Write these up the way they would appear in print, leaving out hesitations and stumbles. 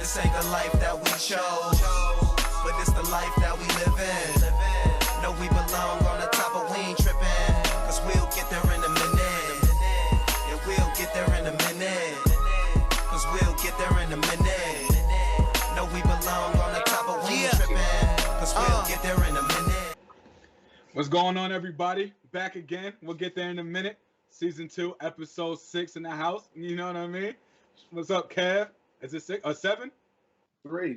This ain't the life that we chose, but it's the life that we live in. Know we belong on the top, but we ain't tripping, cause we'll get there in a minute. Yeah, we'll get there in a minute, cause we'll get there in a minute. Know we belong on the top, but we ain't tripping, cause we'll get there in a minute. What's going on, everybody? Back again. We'll get there in a minute. Season 2, episode 6 in the house. You know what I mean? What's up, Kev? Is it 6 or 7? 3.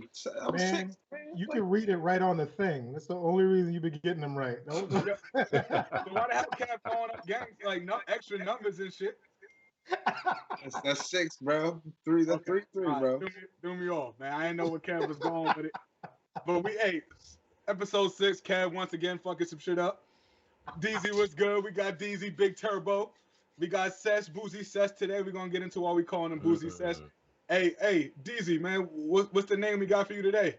Man, 6. you can read it right on the thing. That's the only reason you've been getting them right. So why the hell Kev throwing up gangs like no extra numbers and shit? That's 6, bro. 3. That's Okay. 3, Right, bro. do me off, man. I didn't know where Kev was going with it. But episode 6, Kev once again fucking some shit up. DZ was good. We got DZ Big Turbo. We got Sesh, Boozy Sesh today. We're gonna get into what we calling him Boozy Sesh. Hey, DZ, man, what's the name we got for you today?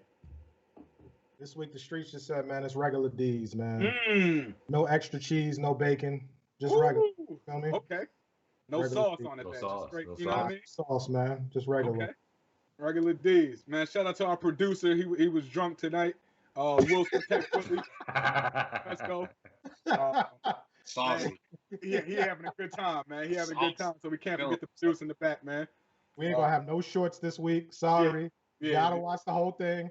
This week the streets just said, man, it's regular D's, man. No extra cheese, no bacon, just regular. You feel me? Okay. No Regular sauce D's. on it, No man. sauce, Just straight, no you know what I mean? Sauce, man, just regular. Okay. Regular D's, man. Shout out to our producer. He was drunk tonight. Wilson Tech Willie. Let's go. Saucy. He having a good time, man. He having a good time, so we can't forget the producer in the back, man. We ain't gonna have no shorts this week. Sorry. Yeah, You gotta watch the whole thing.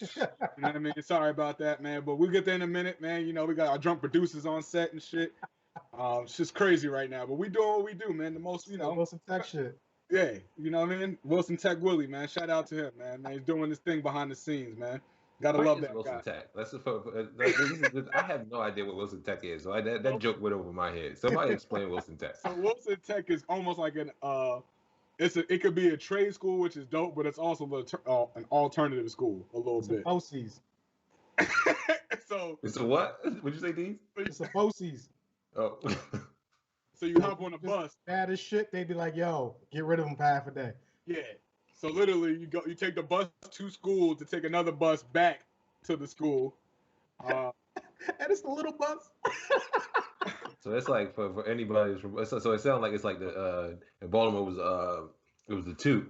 You know what I mean? Sorry about that, man. But we'll get there in a minute, man. You know, we got our drunk producers on set and shit. It's just crazy right now. But we doing what we do, man. The most, you know. Wilson Tech shit. Yeah, you know what I mean? Wilson Tech Willie, man. Shout out to him, man. He's doing this thing behind the scenes, man. Gotta What love is that Wilson guy. Tech? I have no idea what Wilson Tech is, so that joke went over my head. Somebody explain Wilson Tech. So Wilson Tech is almost like it could be a trade school, which is dope, but it's also an alternative school a little bit. Posies. So It's a what? Would you say, D? It's a posies. Oh. So you hop on a bus. Bad as shit, they'd be like, yo, get rid of them for half a day. Yeah. So literally, you take the bus to school to take another bus back to the school. And it's the little bus. So it's like for anybody who's from, so it sounds like it's like the in Baltimore it was the tube,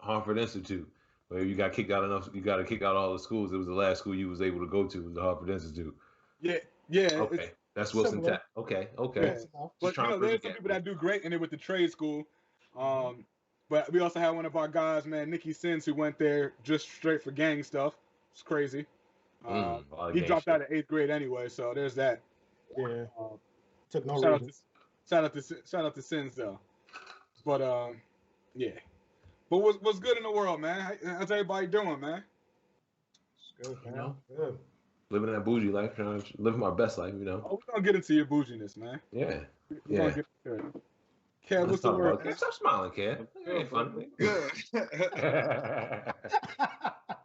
Hartford Institute, where you got kicked out you got to kick out all the schools. It was the last school you was able to go to was the Hartford Institute. Yeah. Okay, that's Wilson similar. Tech. Okay. Yeah. But you know, there's some people that do great in it with the trade school. But we also had one of our guys, man, Nicky Sins, who went there just straight for gang stuff. It's crazy. He dropped out of 8th grade anyway, so there's that. Yeah. Took no Shout reason. out to Sins though. But yeah. But what's good in the world, man? How's everybody doing, man? It's good, man. You know? Good. Living that bougie life, trying to live my best life, you know. Oh, we're gonna get into your bouginess, man. Yeah. We're gonna get into it. Kev, what's the word? Stop smiling, Kev. It ain't funny. Good.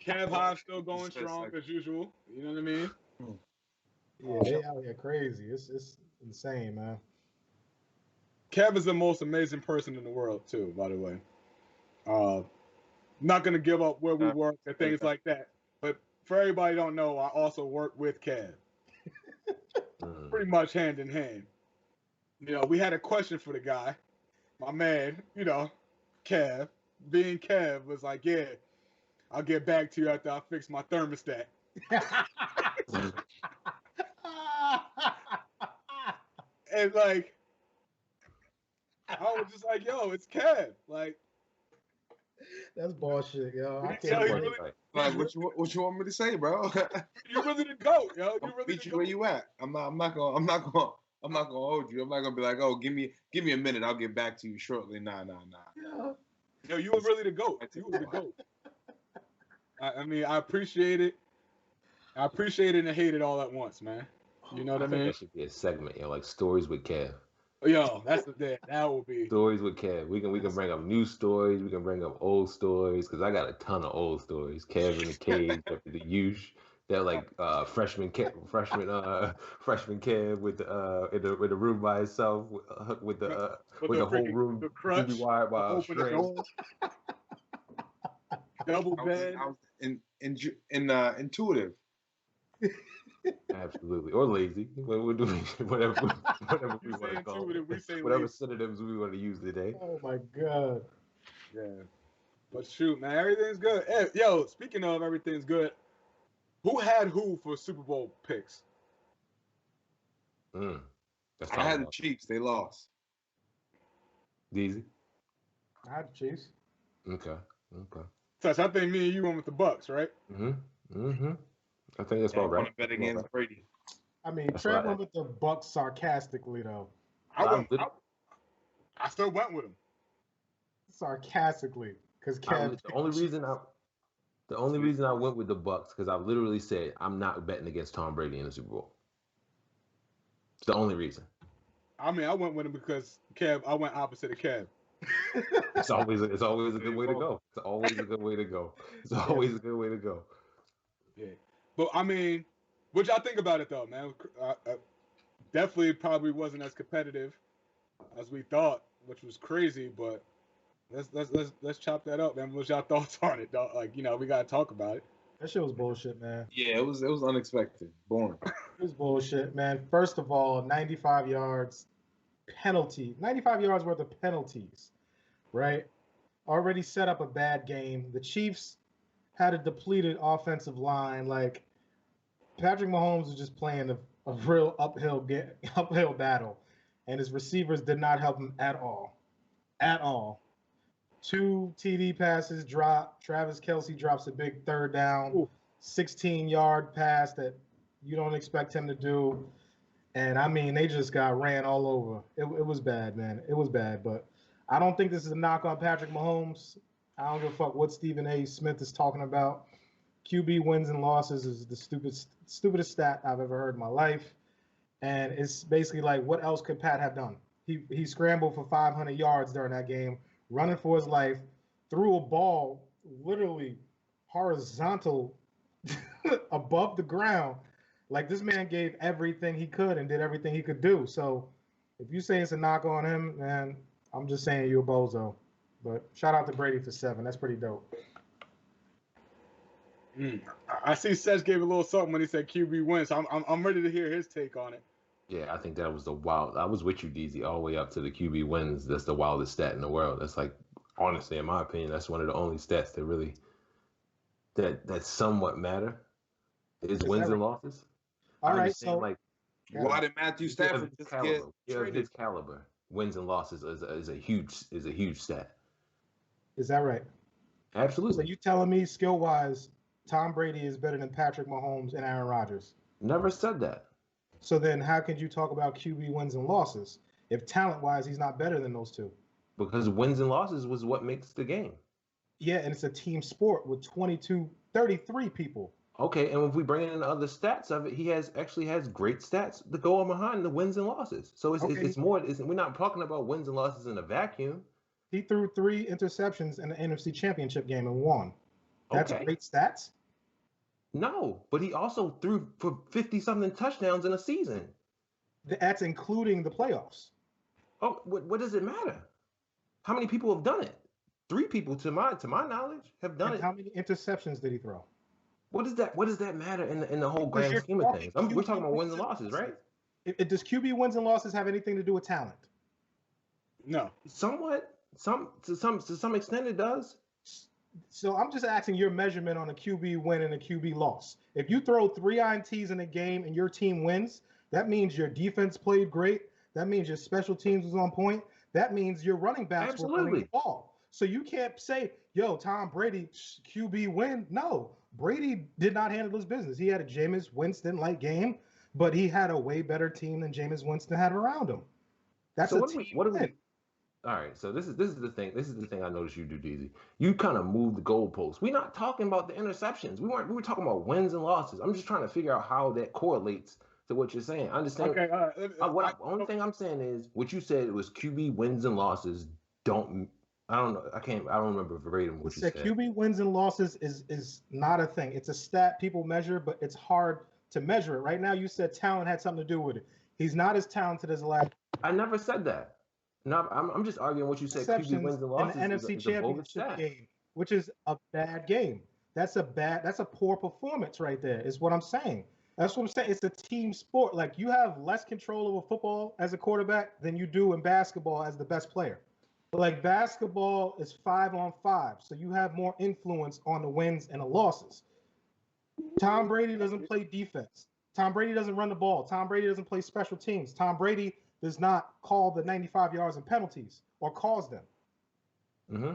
Kev Hive still going strong as usual. You know what I mean? Yeah, they out here crazy. It's insane, man. Kev is the most amazing person in the world, too, by the way. Not gonna give up where we work and things like that. But for everybody who don't know, I also work with Kev. Pretty much hand in hand. You know, we had a question for the guy. My man, you know, Kev, being Kev, was like, yeah, I'll get back to you after I fix my thermostat. And like, I was just like, yo, it's Kev. Like, That's bullshit, yo. I tell can't you wait. really- Like, what you want me to say, bro? you're really the GOAT, yo. I'll You're really meet the you GOAT. where you at. I'm not gonna hold you. I'm not gonna be like, oh, give me a minute. I'll get back to you shortly. Nah. Yo, you were really the GOAT. You were the GOAT. I mean, I appreciate it. I appreciate it and hate it all at once, man. You know what I think mean? that should be a segment, like stories with Kev. Yo, that will be. Stories with Kev. We can bring up new stories. We can bring up old stories because I got a ton of old stories. Kev in the cage, the Yush. They're like freshman Kev with in the room by himself with the whole room the crutch, wired by a open the string. door. Double bed. I was intuitive. Absolutely, or lazy. We'll do whatever we You want say to call intuitive, it. we say Whatever lazy. synonyms we want to use today. Oh my god. Yeah. But shoot, man, everything's good. Hey, yo, speaking of everything's good, who had who for Super Bowl picks? That's I had the Chiefs. They lost. Easy. I had the Chiefs. Okay. Touch, I think me and you went with the Bucks, right? I think that's about I want right. to bet against Brady. I mean, That's Trev right. went with the Bucks sarcastically, though. I still went with him. Sarcastically, because Kev. The only reason I went with the Bucks because I literally said I'm not betting against Tom Brady in the Super Bowl. It's the only reason. I mean, I went with him because I went opposite of Kev. It's always a good way to go. It's always a good way to go. It's always a good way to go. Yeah, but I mean, what y'all think about it though, man? Definitely, probably wasn't as competitive as we thought, which was crazy. But let's chop that up, man. What's y'all thoughts on it, dog? Like, we gotta talk about it. That shit was bullshit, man. Yeah, it was unexpected. Boring. It was bullshit, man. First of all, 95 yards penalty. 95 yards worth of penalties, right? Already set up a bad game. The Chiefs had a depleted offensive line. Like, Patrick Mahomes was just playing a real uphill battle, and his receivers did not help him at all. At all. 2 TD passes drop. Travis Kelce drops a big third down, 16-yard pass that you don't expect him to do. And, I mean, they just got ran all over. It was bad, man. It was bad. But I don't think this is a knock on Patrick Mahomes. I don't give a fuck what Stephen A. Smith is talking about. QB wins and losses is the stupidest stat I've ever heard in my life. And it's basically like, what else could Pat have done? He scrambled for 500 yards during that game, running for his life, threw a ball literally horizontal above the ground. Like, this man gave everything he could and did everything he could do. So if you say it's a knock on him, man, I'm just saying you're a bozo. But shout out to Brady for 7. That's pretty dope. I see Seth gave a little something when he said QB wins. So I'm ready to hear his take on it. Yeah, I think that was the wild. I was with you, DZ, all the way up to the QB wins. That's the wildest stat in the world. That's like, honestly, in my opinion, that's one of the only stats that really that somewhat matter. Is wins and losses. All right, so like, why did Matthew Stafford just get traded? His caliber, wins and losses is a huge stat. Is that right? Absolutely. So you telling me skill wise, Tom Brady is better than Patrick Mahomes and Aaron Rodgers? Never said that. So then how could you talk about QB wins and losses if talent-wise he's not better than those two? Because wins and losses was what makes the game. Yeah, and it's a team sport with 33 people. Okay, and if we bring in the other stats of it, he actually has great stats to go on behind the wins and losses. So it's more. We're not talking about wins and losses in a vacuum. He threw 3 interceptions in the NFC Championship game and won. That's great stats? No, but he also threw for 50-something touchdowns in a season. That's including the playoffs. Oh, what does it matter? How many people have done it? 3 people, to my knowledge, have done it. How many interceptions did he throw? What does that matter in the whole grand scheme of things? We're talking about wins and losses, right? Does QB wins and losses have anything to do with talent? No. Somewhat. To some extent it does. So I'm just asking your measurement on a QB win and a QB loss. If you throw 3 INTs in a game and your team wins, that means your defense played great. That means your special teams was on point. That means your running backs were running the ball. So you can't say, yo, Tom Brady, QB win. No, Brady did not handle his business. He had a Jameis Winston-like game, but he had a way better team than Jameis Winston had around him. That's a team win. All right, so this is the thing. This is the thing I noticed you do, DZ. You kind of move the goalposts. We're not talking about the interceptions. We were talking about wins and losses. I'm just trying to figure out how that correlates to what you're saying. I understand. Okay, only thing I'm saying is what you said was QB wins and losses I don't know. I don't remember verbatim what you said. QB wins and losses is not a thing. It's a stat people measure, but it's hard to measure it. Right now, you said talent had something to do with it. He's not as talented as the last. I never said that. No, I'm just arguing what you said. QB wins and losses in the NFC Championship game, which is a bad game. That's a poor performance right there. Is what I'm saying. That's what I'm saying. It's a team sport. Like, you have less control over football as a quarterback than you do in basketball as the best player. Like basketball is 5-on-5, so you have more influence on the wins and the losses. Tom Brady doesn't play defense. Tom Brady doesn't run the ball. Tom Brady doesn't play special teams. Tom Brady does not call the 95 yards and penalties or cause them. Mm-hmm.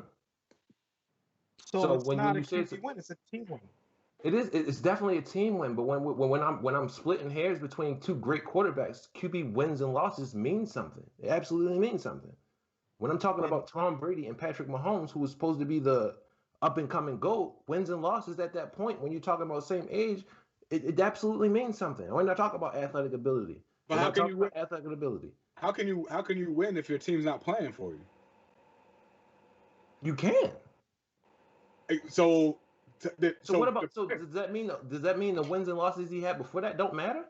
So it's when not a you say QB win; it's a team win. it is, it's definitely a team win. But when I'm splitting hairs between two great quarterbacks, QB wins and losses mean something. It absolutely means something. When I'm talking about Tom Brady and Patrick Mahomes, who was supposed to be the up and coming GOAT, wins and losses at that point, when you're talking about same age, it absolutely means something. We're not talking about athletic ability. But We're how not can talking you about athletic ability? how can you win if your team's not playing for you? You can. So What about? So does that mean the wins and losses he had before that don't matter?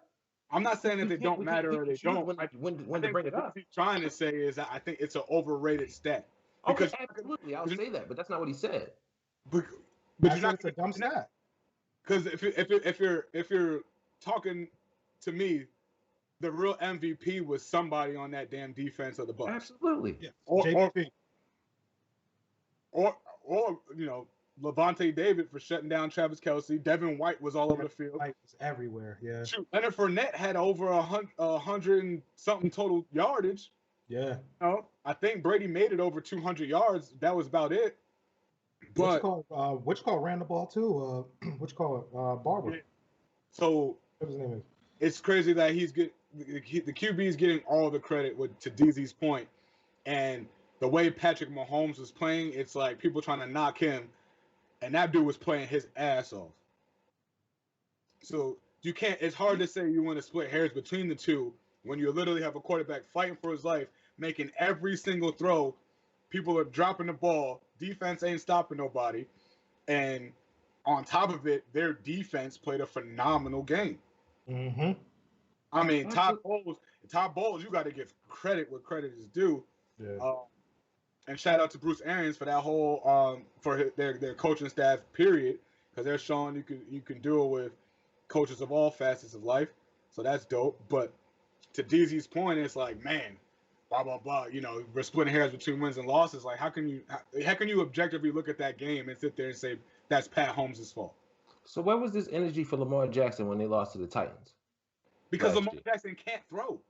I'm not saying that they don't matter or they don't. When to bring it What up. he's trying to say is that I think it's an overrated stat. Okay, absolutely, I'll say that, but that's not what he said. But I you're said not it's a dumb stat. because if you're talking to me, the real MVP was somebody on that damn defense of the Bucs. Absolutely. Yeah. Or JPP. or you know, Levante David for shutting down Travis Kelce. Devin White was all over the field. White was everywhere. Yeah. Shoot, Leonard Fournette had over 100 and something total yardage. Yeah. You know, I think Brady made it over 200 yards. That was about it. But Which call ran the ball too? Barber. Yeah. So What his name is? it's crazy that the QB is getting all the credit to DZ's point, and the way Patrick Mahomes was playing, it's like people trying to knock him, and that dude was playing his ass off. So you can't. It's hard to say you want to split hairs between the two when you literally have a quarterback fighting for his life, making every single throw. People are dropping the ball. Defense ain't stopping nobody, and on top of it, their defense played a phenomenal game. Mm-hmm. I mean, Todd Bowles, you got to give credit where credit is due. Yeah. And shout out to Bruce Arians for that whole for their coaching staff period, because they're showing you can do it with coaches of all facets of life. So that's dope. But to DZ's point, it's like, man, blah blah blah. You know, we're splitting hairs between wins and losses. Like, how can you objectively look at that game and sit there and say that's Pat Holmes' fault? So where was this energy for Lamar Jackson when they lost to the Titans? Because Lamar Jackson can't throw.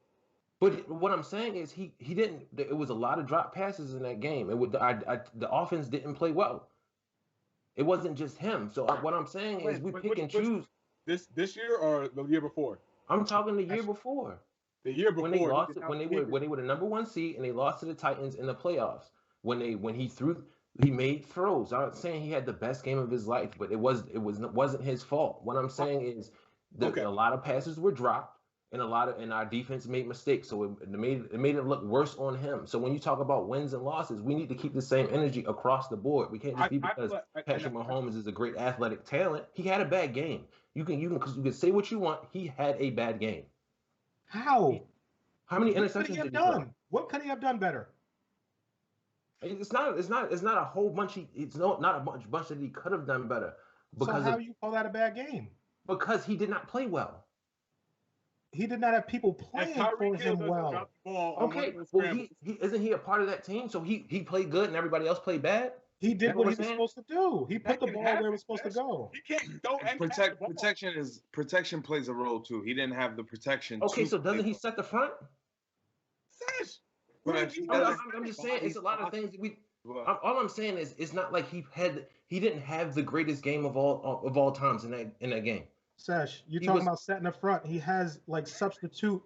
But what I'm saying is he didn't. It was a lot of drop passes in that game. The offense didn't play well. It wasn't just him. So what I'm saying is we pick and choose. This year or the year before? I'm talking the year before. The year before When they lost it, when they were the number one seed and they lost to the Titans in the playoffs. When he made throws. I'm not saying he had the best game of his life, but it wasn't his fault. What I'm saying is a lot of passes were dropped. And our defense made mistakes, so it made it look worse on him. So when you talk about wins and losses, we need to keep the same energy across the board. We can't just be because Patrick Mahomes is a great athletic talent. He had a bad game. You can say what you want. He had a bad game. How? How many interceptions did he throw? What could he have done better? It's not a whole bunch. It's not a bunch that he could have done better. So how do you call that a bad game? Because he did not play well. He did not have people playing for him well. Okay, well, isn't he a part of that team? So he played good and everybody else played bad? He did what he was supposed to do. He put the ball where it was supposed to go. He can't go and protection plays a role too. He didn't have the protection. Okay, so doesn't he set the front? I'm just saying it's a lot of things. All I'm saying is it's not like he didn't have the greatest game of all times in that game. Sesh, you're talking about setting the front. He has like substitute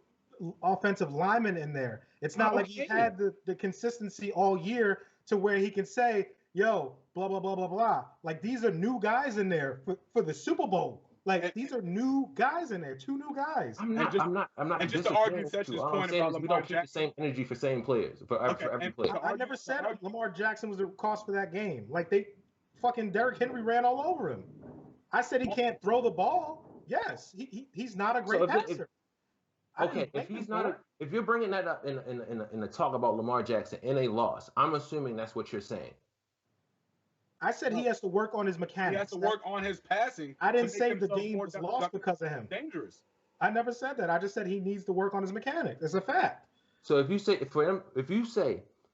offensive linemen in there. It's not like he had the consistency all year to where he can say, yo, blah, blah, blah, blah, blah. Like, these are new guys in there for the Super Bowl. Like, these are new guys in there, 2 new guys. I'm not. And just to argue Sesh's point about we Lamar don't keep the Jackson. same energy for same players for every player. I never said Lamar Jackson was the cause for that game. Like, fucking Derrick Henry ran all over him. I said he can't throw the ball. Yes, he's not a great passer. If you're bringing that up in a talk about Lamar Jackson in a loss, I'm assuming that's what you're saying. I said he has to work on his mechanics. He has to work on his passing. I didn't say the game was lost because of him. Dangerous. I never said that. I just said he needs to work on his mechanics. It's a fact. So if you say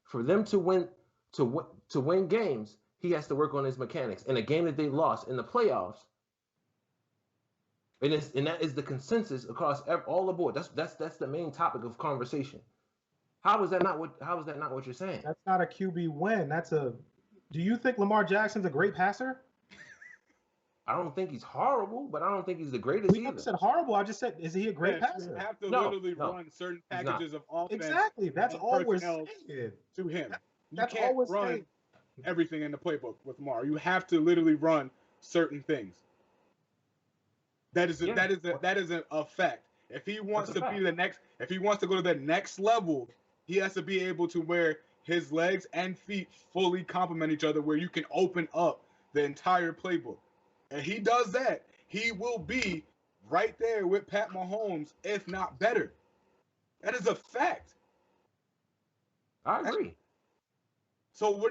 for them to win to win games, he has to work on his mechanics. In a game that they lost in the playoffs, and that is the consensus across all the board. That's the main topic of conversation. How is that not what you're saying? That's not a QB win. Do you think Lamar Jackson's a great passer? I don't think he's horrible, but I don't think he's the greatest We never either. said horrible. I just said, is he a great passer? You have to No, literally no, run certain packages of offense. Exactly. That's and all we're personnel saying. to him. You That's can't all we're run saying. everything in the playbook with Lamar. You have to literally run certain things. That is a fact. If he wants to be if he wants to go to the next level, he has to be able to where his legs and feet fully complement each other, where you can open up the entire playbook. And he does that, he will be right there with Pat Mahomes, if not better. That is a fact. I agree. So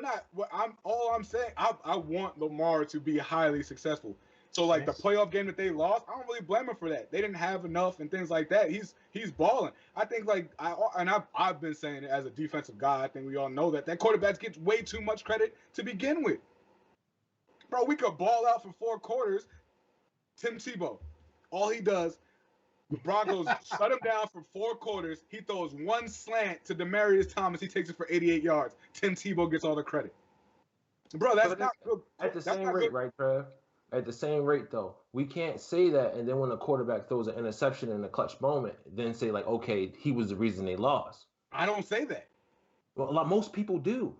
I'm saying I want Lamar to be highly successful. So like the playoff game that they lost, I don't really blame him for that. They didn't have enough and things like that. He's balling. I think I've been saying it as a defensive guy. I think we all know that quarterbacks get way too much credit to begin with. Bro, we could ball out for 4 quarters. Tim Tebow, all he does, the Broncos shut him down for 4 quarters. He throws one slant to Demaryius Thomas. He takes it for 88 yards. Tim Tebow gets all the credit. Bro, that's not good. At the same rate, right, Trev? At the same rate, though, we can't say that, and then when a quarterback throws an interception in a clutch moment, then say like, okay, he was the reason they lost. I don't say that. Well, most people do.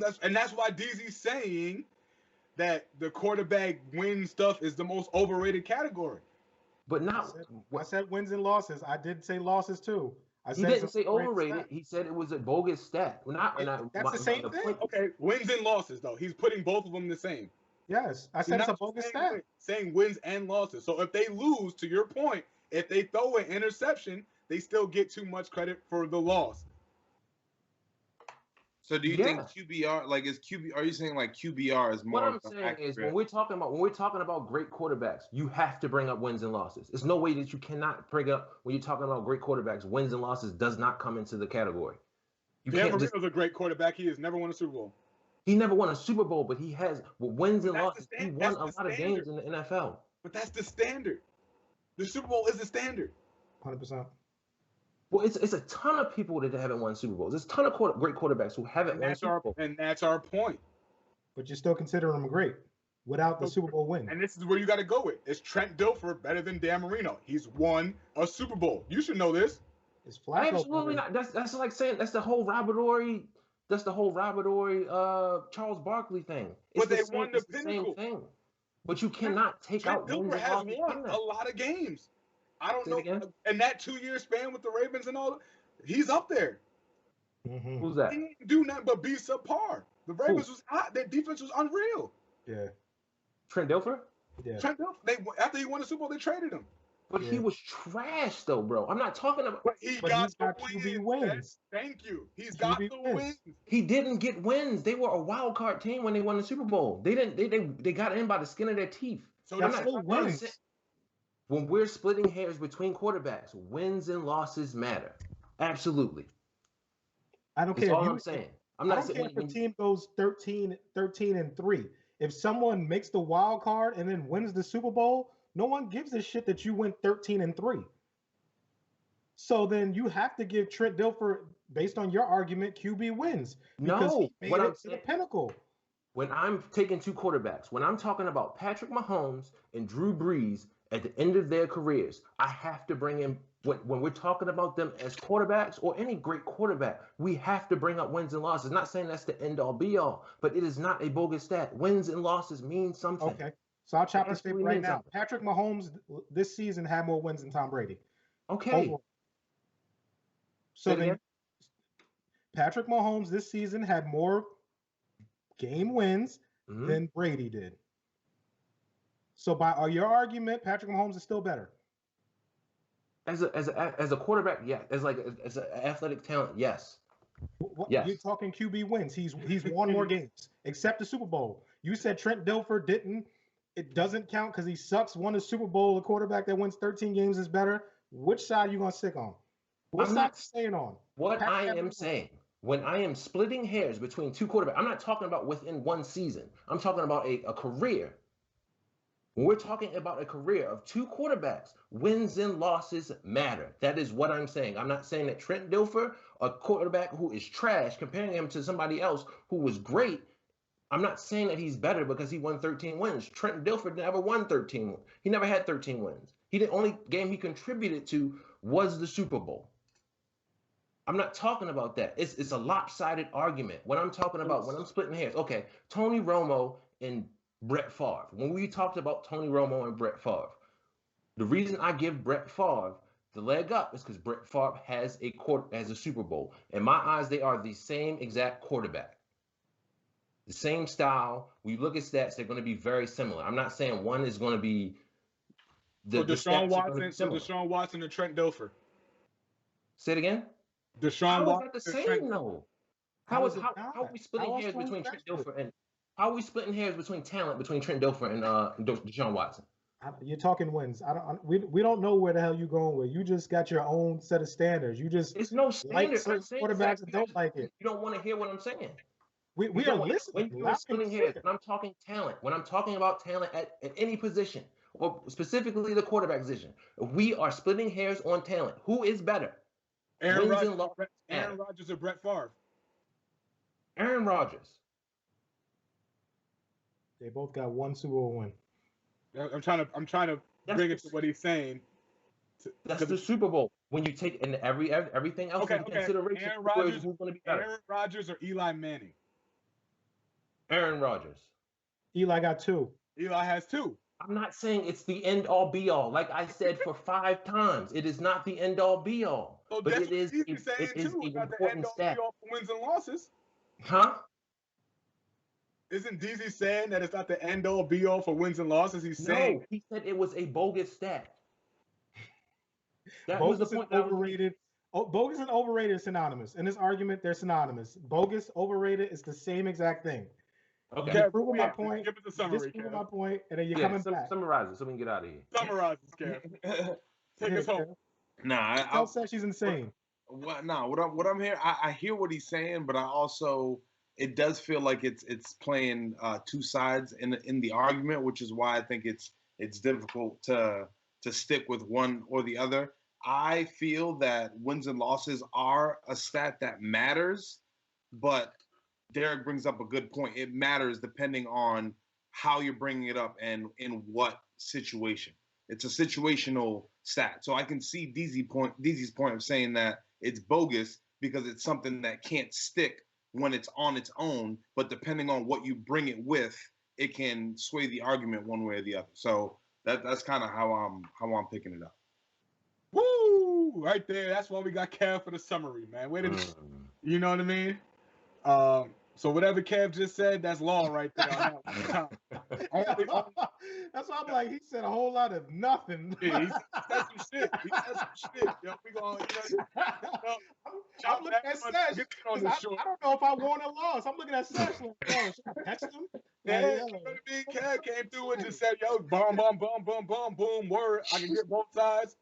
That's why DZ's saying that the quarterback win stuff is the most overrated category. But not. I said wins and losses. I did say losses too. He didn't say overrated. He said it was a bogus stat. That's the same thing. Okay, wins and losses though. He's putting both of them the same. Yes, I said it's a bogus stat. Saying wins and losses. So if they lose, to your point, if they throw an interception, they still get too much credit for the loss. So do you think QBR are you saying like QBR is more? What I'm saying is when we're talking about great quarterbacks, you have to bring up wins and losses. There's no way that you cannot bring up when you're talking about great quarterbacks. Wins and losses does not come into the category. Dan Marino's a great quarterback. He has never won a Super Bowl. He never won a Super Bowl, but he has wins and losses. He won a lot of games in the NFL. But that's the standard. The Super Bowl is the standard. 100%. Well, it's a ton of people that haven't won Super Bowls. There's a ton of great quarterbacks who haven't won Super Bowls. And that's our point. But you're still considering them great without the Super Bowl win. And this is where you got to go with. Is Trent Dilfer better than Dan Marino? He's won a Super Bowl. You should know this. It's Flacco. Absolutely not. That's like saying that's the whole Robert Ory Charles Barkley thing. But they won the pinnacle. Same thing. But you cannot take out wins and losses. Dilfer has won a lot of games. I don't know. Again? In that 2-year span with the Ravens and all, he's up there. Mm-hmm. Who's that? He didn't do nothing but be subpar. The Ravens was hot. Their defense was unreal. Yeah. Trent Dilfer? Yeah. Trent Dilfer. After he won the Super Bowl, they traded him. But he was trash, though, bro. I'm not talking about. But he's got QB wins. Thank you. He's got the wins. He didn't get wins. They were a wild card team when they won the Super Bowl. They didn't. They got in by the skin of their teeth. So that's still wins. When we're splitting hairs between quarterbacks, wins and losses matter. Absolutely. I don't care. That's all I'm saying. I'm not saying if a team goes 13-3. If someone makes the wild card and then wins the Super Bowl, no one gives a shit that you went 13-3. So then you have to give Trent Dilfer, based on your argument, QB wins. Because he made it to the pinnacle. When I'm taking 2 quarterbacks, when I'm talking about Patrick Mahomes and Drew Brees at the end of their careers, I have to bring in, when we're talking about them as quarterbacks or any great quarterback, we have to bring up wins and losses. Not saying that's the end all be all, but it is not a bogus stat. Wins and losses mean something. Okay. So I'll chop this tape right now. Patrick Mahomes this season had more wins than Tom Brady. Okay. Overall. So then Patrick Mahomes this season had more game wins than Brady did. So by your argument, Patrick Mahomes is still better. As a quarterback, yeah. As an athletic talent, yes. Yes. You're talking QB wins. He's won more games, except the Super Bowl. You said Trent Dilfer didn't. It doesn't count because he sucks. Won a Super Bowl. A quarterback that wins 13 games is better. Which side are you gonna stick on? What side are you staying on? What I am saying When I am splitting hairs between two quarterbacks, I'm not talking about within one season. I'm talking about a career. When we're talking about a career of two quarterbacks, wins and losses matter. That is what I'm saying. I'm not saying that Trent Dilfer, a quarterback who is trash, comparing him to somebody else who was great, I'm not saying that he's better because he won 13 wins. Trent Dilfer never won 13 wins. He never had 13 wins. The only game he contributed to was the Super Bowl. I'm not talking about that. It's a lopsided argument. When I'm talking about, when I'm splitting hairs, okay, Tony Romo and Brett Favre. When we talked about Tony Romo and Brett Favre, the reason I give Brett Favre the leg up is because Brett Favre has a Super Bowl. In my eyes, they are the same exact quarterback. The same style. We look at stats, they're going to be very similar. I'm not saying one is going to be So Deshaun Watson and Trent Dilfer. Say it again? Deshaun How Watson is that the and same Trent. though? How How is it are not? we splitting How else hairs do we between Trent measure it? Dilfer and how are we splitting hairs between talent between Trent Dilfer and Deshaun Watson? You're talking wins. We don't know where the hell you're going with. You just got your own set of standards. You just It's no like standard. certain quarterbacks and don't like it. You don't want to hear what I'm saying. We You are don't- listening. When you're loud and splitting clear. hairs, when I'm talking talent, when I'm talking about talent at any position, or specifically the quarterback position, if we are splitting hairs on talent, who is better? Aaron Wins and losses matter. Rodgers or Brett Favre. Aaron Rodgers. They both got one Super Bowl win. I'm trying to bring it to what he's saying. That's the Super Bowl. When you take in everything else into consideration, who's going to be better? Aaron Rodgers or Eli Manning? Aaron Rodgers. Eli got 2. Eli has 2. I'm not saying it's the end all be all. Like I said for 5 times, it is not the end all be all. So but that's it is. He's It saying is too. an About the end important all stat. be all for wins and losses. Huh? Isn't DZ saying that it's not the end all be all for wins and losses? He's saying No, he said it was a bogus stat. That bogus was the point. and overrated. Bogus and overrated are synonymous. In this argument, they're synonymous. Bogus, overrated is the same exact thing. Okay. You're proving my point. Give us a summary, Disproving Kev. my point, and then you're coming back. Summarize it so we can get out of here. Summarize this, Kev. Take us home. Nah, Tell says she's insane. what I'm hearing, I hear what he's saying, but I also, it does feel like it's playing two sides in the argument, which is why I think it's difficult to stick with one or the other. I feel that wins and losses are a stat that matters, but Derek brings up a good point. It matters depending on how you're bringing it up and in what situation. It's a situational stat. So I can see DZ's point of saying that it's bogus because it's something that can't stick when it's on its own, but depending on what you bring it with, it can sway the argument one way or the other. So that's kind of how I'm picking it up. Woo! Right there. That's why we got Kev for the summary, man. You know what I mean? So whatever Kev just said, that's law right there. That's why I'm like, he said a whole lot of nothing. Yeah, he said some shit. Yo, we gonna, I'm looking at Sesh. I don't know if I won or lost. I'm looking at Sesh like, oh, should I text him? Yeah, you know what I mean? Kev came through and just said, yo, boom, boom, boom, boom, boom, boom, word. I can get both sides.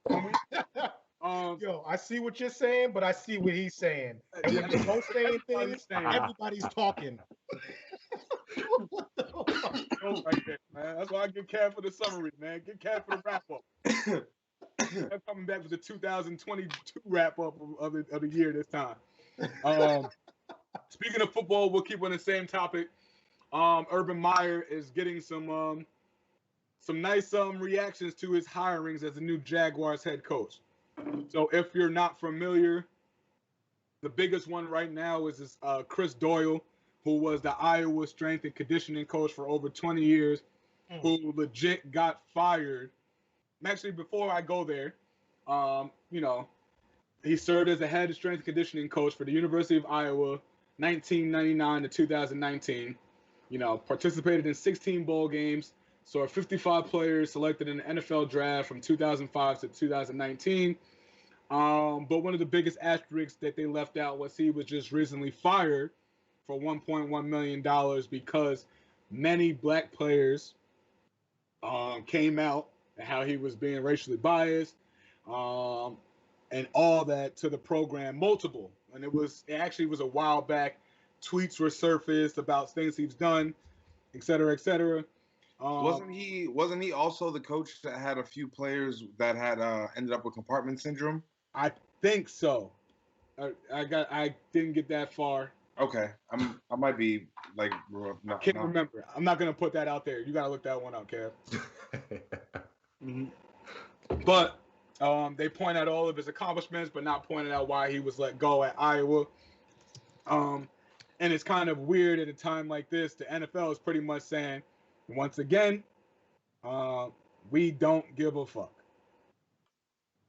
Yo, I see what you're saying, but I see what he's saying. And when they both saying things, everybody's talking. What the fuck? Right there, man. That's why I get Kev for the summary, man. Get Kev for the wrap up. Kev coming back with the 2022 wrap up of the year this time. Speaking of football, we'll keep on the same topic. Urban Meyer is getting some nice reactions to his hirings as the new Jaguars head coach. So if you're not familiar, the biggest one right now is this Chris Doyle, who was the Iowa strength and conditioning coach for over 20 years, who legit got fired. Actually, before I go there, he served as the head strength and conditioning coach for the University of Iowa, 1999 to 2019. Participated in 16 bowl games, saw 55 players selected in the NFL draft from 2005 to 2019. But one of the biggest asterisks that they left out was he was just recently fired for $1.1 million because many black players came out and how he was being racially biased and all that to the program. Multiple and it actually was a while back. Tweets were surfaced about things he's done, et cetera, et cetera. Wasn't he also the coach that had a few players that had ended up with compartment syndrome? I think so. I didn't get that far. Okay, I might be like I can't remember. I'm not gonna put that out there. You gotta look that one up, Kev. But they point out all of his accomplishments, but not pointing out why he was let go at Iowa. And it's kind of weird at a time like this. The NFL is pretty much saying, once again, we don't give a fuck.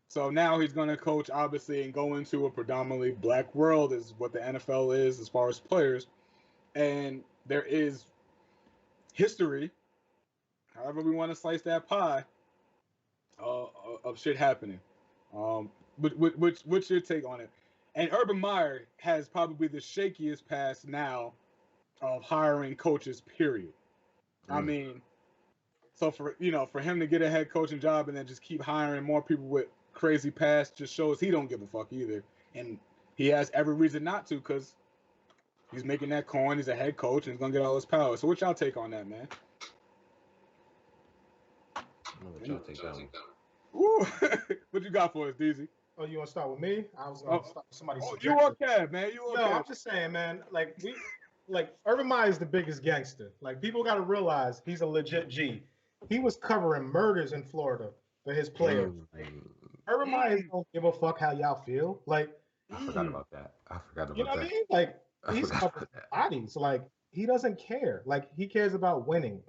So now he's going to coach, obviously, and go into a predominantly black world is what the NFL is as far as players. And there is history, however we want to slice that pie, of shit happening. What's your take on it? And Urban Meyer has probably the shakiest past now of hiring coaches, period. I mean, so for him to get a head coaching job and then just keep hiring more people with crazy past just shows he don't give a fuck either. And he has every reason not to, because he's making that coin, he's a head coach, and he's going to get all his power. So what y'all take on that, man? Ooh. What you got for us, DZ? Oh, you want to start with me? I was going to start with somebody. You okay, man? You okay? No, I'm just saying, man. Like Urban Meyer is the biggest gangster. Like, people got to realize he's a legit G. He was covering murders in Florida for his players. Urban Meyer don't give a fuck how y'all feel. Like, I forgot about that. You know what I mean? Like, he's covering bodies. Like, he doesn't care. Like, he cares about winning.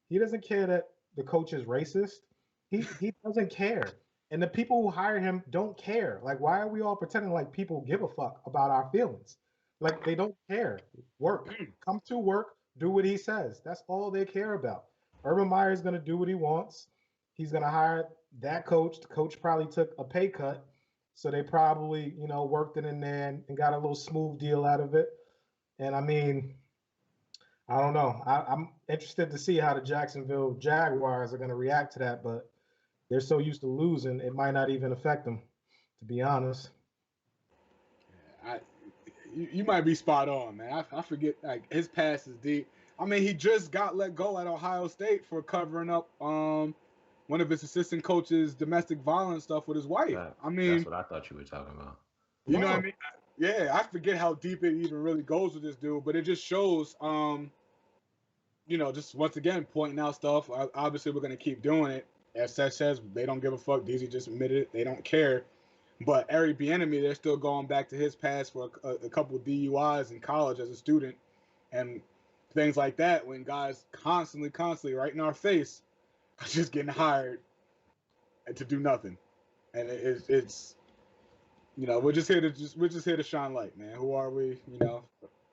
He doesn't care that the coach is racist. He doesn't care. And the people who hire him don't care. Like, why are we all pretending like people give a fuck about our feelings? Like, they don't care. Work. Come to work. Do what he says. That's all they care about. Urban Meyer is going to do what he wants. He's going to hire that coach. The coach probably took a pay cut. So they probably, worked it in there and got a little smooth deal out of it. And I mean, I don't know. I'm interested to see how the Jacksonville Jaguars are going to react to that, but they're so used to losing, it might not even affect them, to be honest. You might be spot on, man. I forget, like, his past is deep. I mean, he just got let go at Ohio State for covering up one of his assistant coaches' domestic violence stuff with his wife. I mean, that's what I thought you were talking about. You know what I mean? Yeah, I forget how deep it even really goes with this dude, but it just shows, just once again pointing out stuff. Obviously, we're gonna keep doing it. As Seth says, they don't give a fuck. DZ just admitted it. They don't care. But Eric Bieniemy, they're still going back to his past for a couple of DUIs in college as a student and things like that, when guys constantly right in our face are just getting hired to do nothing. And it's we're just here to shine light, man. Who are we?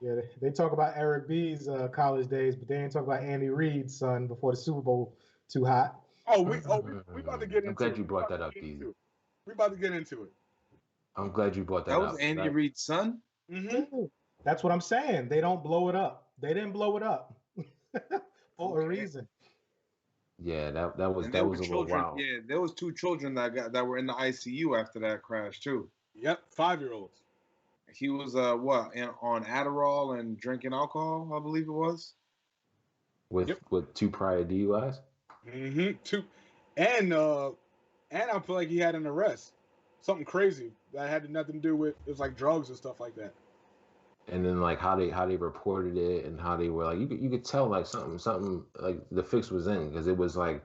Yeah, they talk about Eric B's college days, but they ain't talk about Andy Reid's son before the Super Bowl too hot. We about to get into it. I'm glad you brought that up, DZ. We about to get into it. I'm glad you brought that up. That was Andy Reid's son? Mm-hmm. That's what I'm saying. They don't blow it up. They didn't blow it up for a reason. Yeah, that was a little wild. Yeah, there was 2 children that were in the ICU after that crash too. Yep, 5-year-olds. He was on Adderall and drinking alcohol, I believe it was. With 2 prior DUIs. Mm-hmm. 2, and I feel like he had an arrest, something crazy that had nothing to do with, it was like drugs and stuff like that. And then like how they reported it and how they were like, you could tell like something like the fix was in, because it was like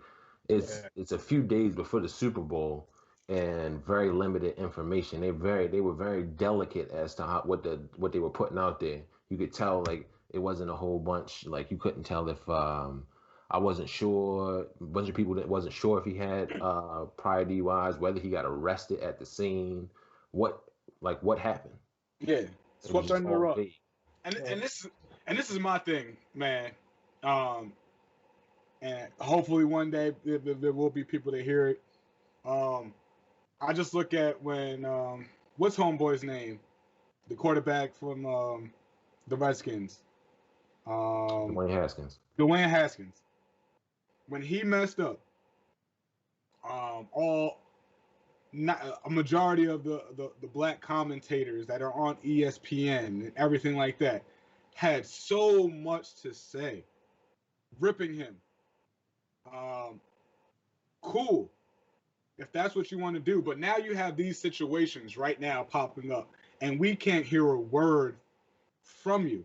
it's a few days before the Super Bowl and very limited information. They were very delicate as to what they were putting out there. You could tell like it wasn't a whole bunch. Like you couldn't tell if I wasn't sure. A bunch of people that wasn't sure if he had prior DUIs, whether he got arrested at the scene, what happened. Yeah, swept under the rug. And this is my thing, man. And hopefully one day there will be people that hear it. I just look at when what's homeboy's name, the quarterback from the Redskins. Dwayne Haskins. Dwayne Haskins. When he messed up, all not a majority of the black commentators that are on ESPN and everything like that had so much to say, ripping him. Cool, if that's what you want to do. But now you have these situations right now popping up, and we can't hear a word from you,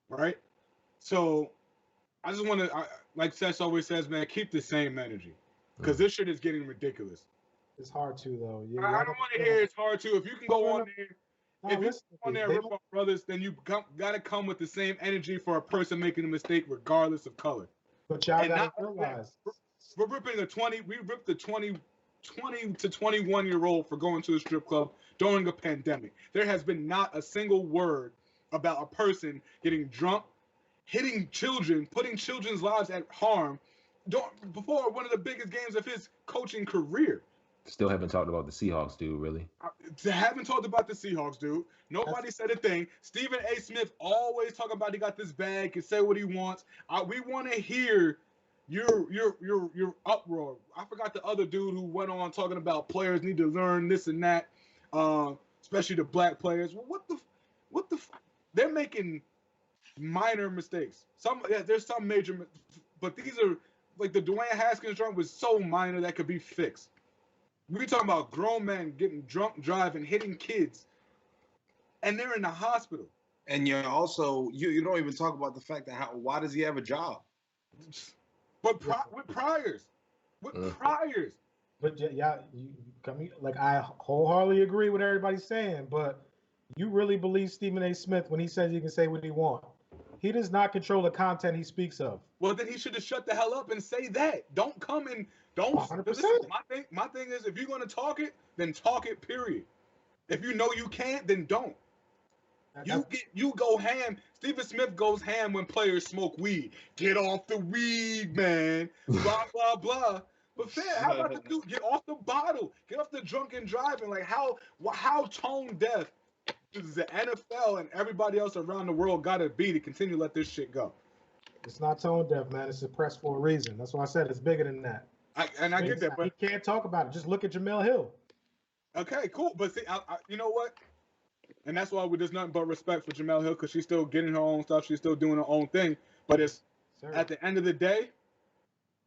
right? So I just want to, like Seth always says, man, keep the same energy, because this shit is getting ridiculous. It's hard to though. I don't want to hear it's hard to. If you can go on there, if you listen, go on there and rip off brothers, then you got to come with the same energy for a person making a mistake, regardless of color. But y'all gotta realize we're ripping we ripped the 20 to 21-year-old for going to a strip club during a pandemic. There has been not a single word about a person getting drunk, hitting children, putting children's lives at harm before one of the biggest games of his coaching career. Still haven't talked about the Seahawks, dude, really. Haven't talked about the Seahawks, dude. Nobody said a thing. Stephen A. Smith always talking about he got this bag, can say what he wants. We want to hear your uproar. I forgot the other dude who went on talking about players need to learn this and that, especially the black players. Well, what the they're making minor mistakes. There's some major, but these are like the Dwayne Haskins joint was so minor that could be fixed. We're talking about grown men getting drunk driving, hitting kids, and they're in the hospital. And you're also you don't even talk about the fact that why does he have a job? But with priors. But yeah, like I wholeheartedly agree with everybody saying, but you really believe Stephen A. Smith when he says he can say what he wants? He does not control the content he speaks of. Well, then he should have shut the hell up and say that. Don't come and don't. 100%. My thing is, if you're gonna talk it, then talk it. Period. If you know you can't, then don't. You go ham. Stephen Smith goes ham when players smoke weed. Get off the weed, man. Blah blah blah. But fam, how about the dude? Get off the bottle. Get off the drunken driving. Like how tone deaf does the NFL and everybody else around the world gotta be to continue to let this shit go? It's not tone deaf, man. It's suppressed for a reason. That's why I said it's bigger than that. I get that, but he can't talk about it. Just look at Jamel Hill. Okay, cool. But see, you know what? And that's why there's nothing but respect for Jamel Hill, because she's still getting her own stuff. She's still doing her own thing. But it's at the end of the day,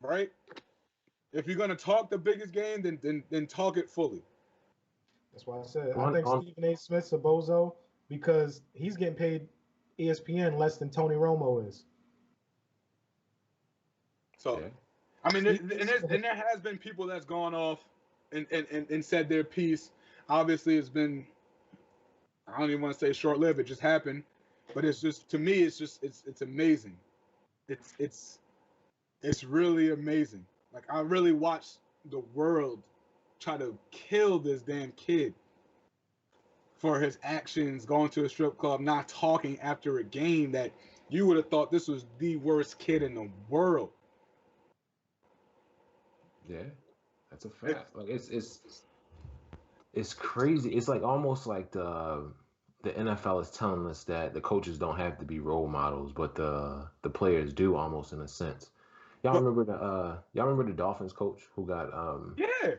right? If you're gonna talk the biggest game, then talk it fully. That's why I said I think Stephen A. Smith's a bozo because he's getting paid ESPN less than Tony Romo is. So, yeah. I mean, there has been people that's gone off and said their piece. Obviously, it's been, I don't even want to say short-lived. It just happened, but it's just, to me, it's amazing. It's really amazing. Like, I really watched the world try to kill this damn kid for his actions, going to a strip club, not talking after a game that you would have thought this was the worst kid in the world. Yeah, that's a fact. Like it's crazy. It's like almost like the NFL is telling us that the coaches don't have to be role models, but the players do, almost in a sense. Y'all remember the Dolphins coach who got yeah.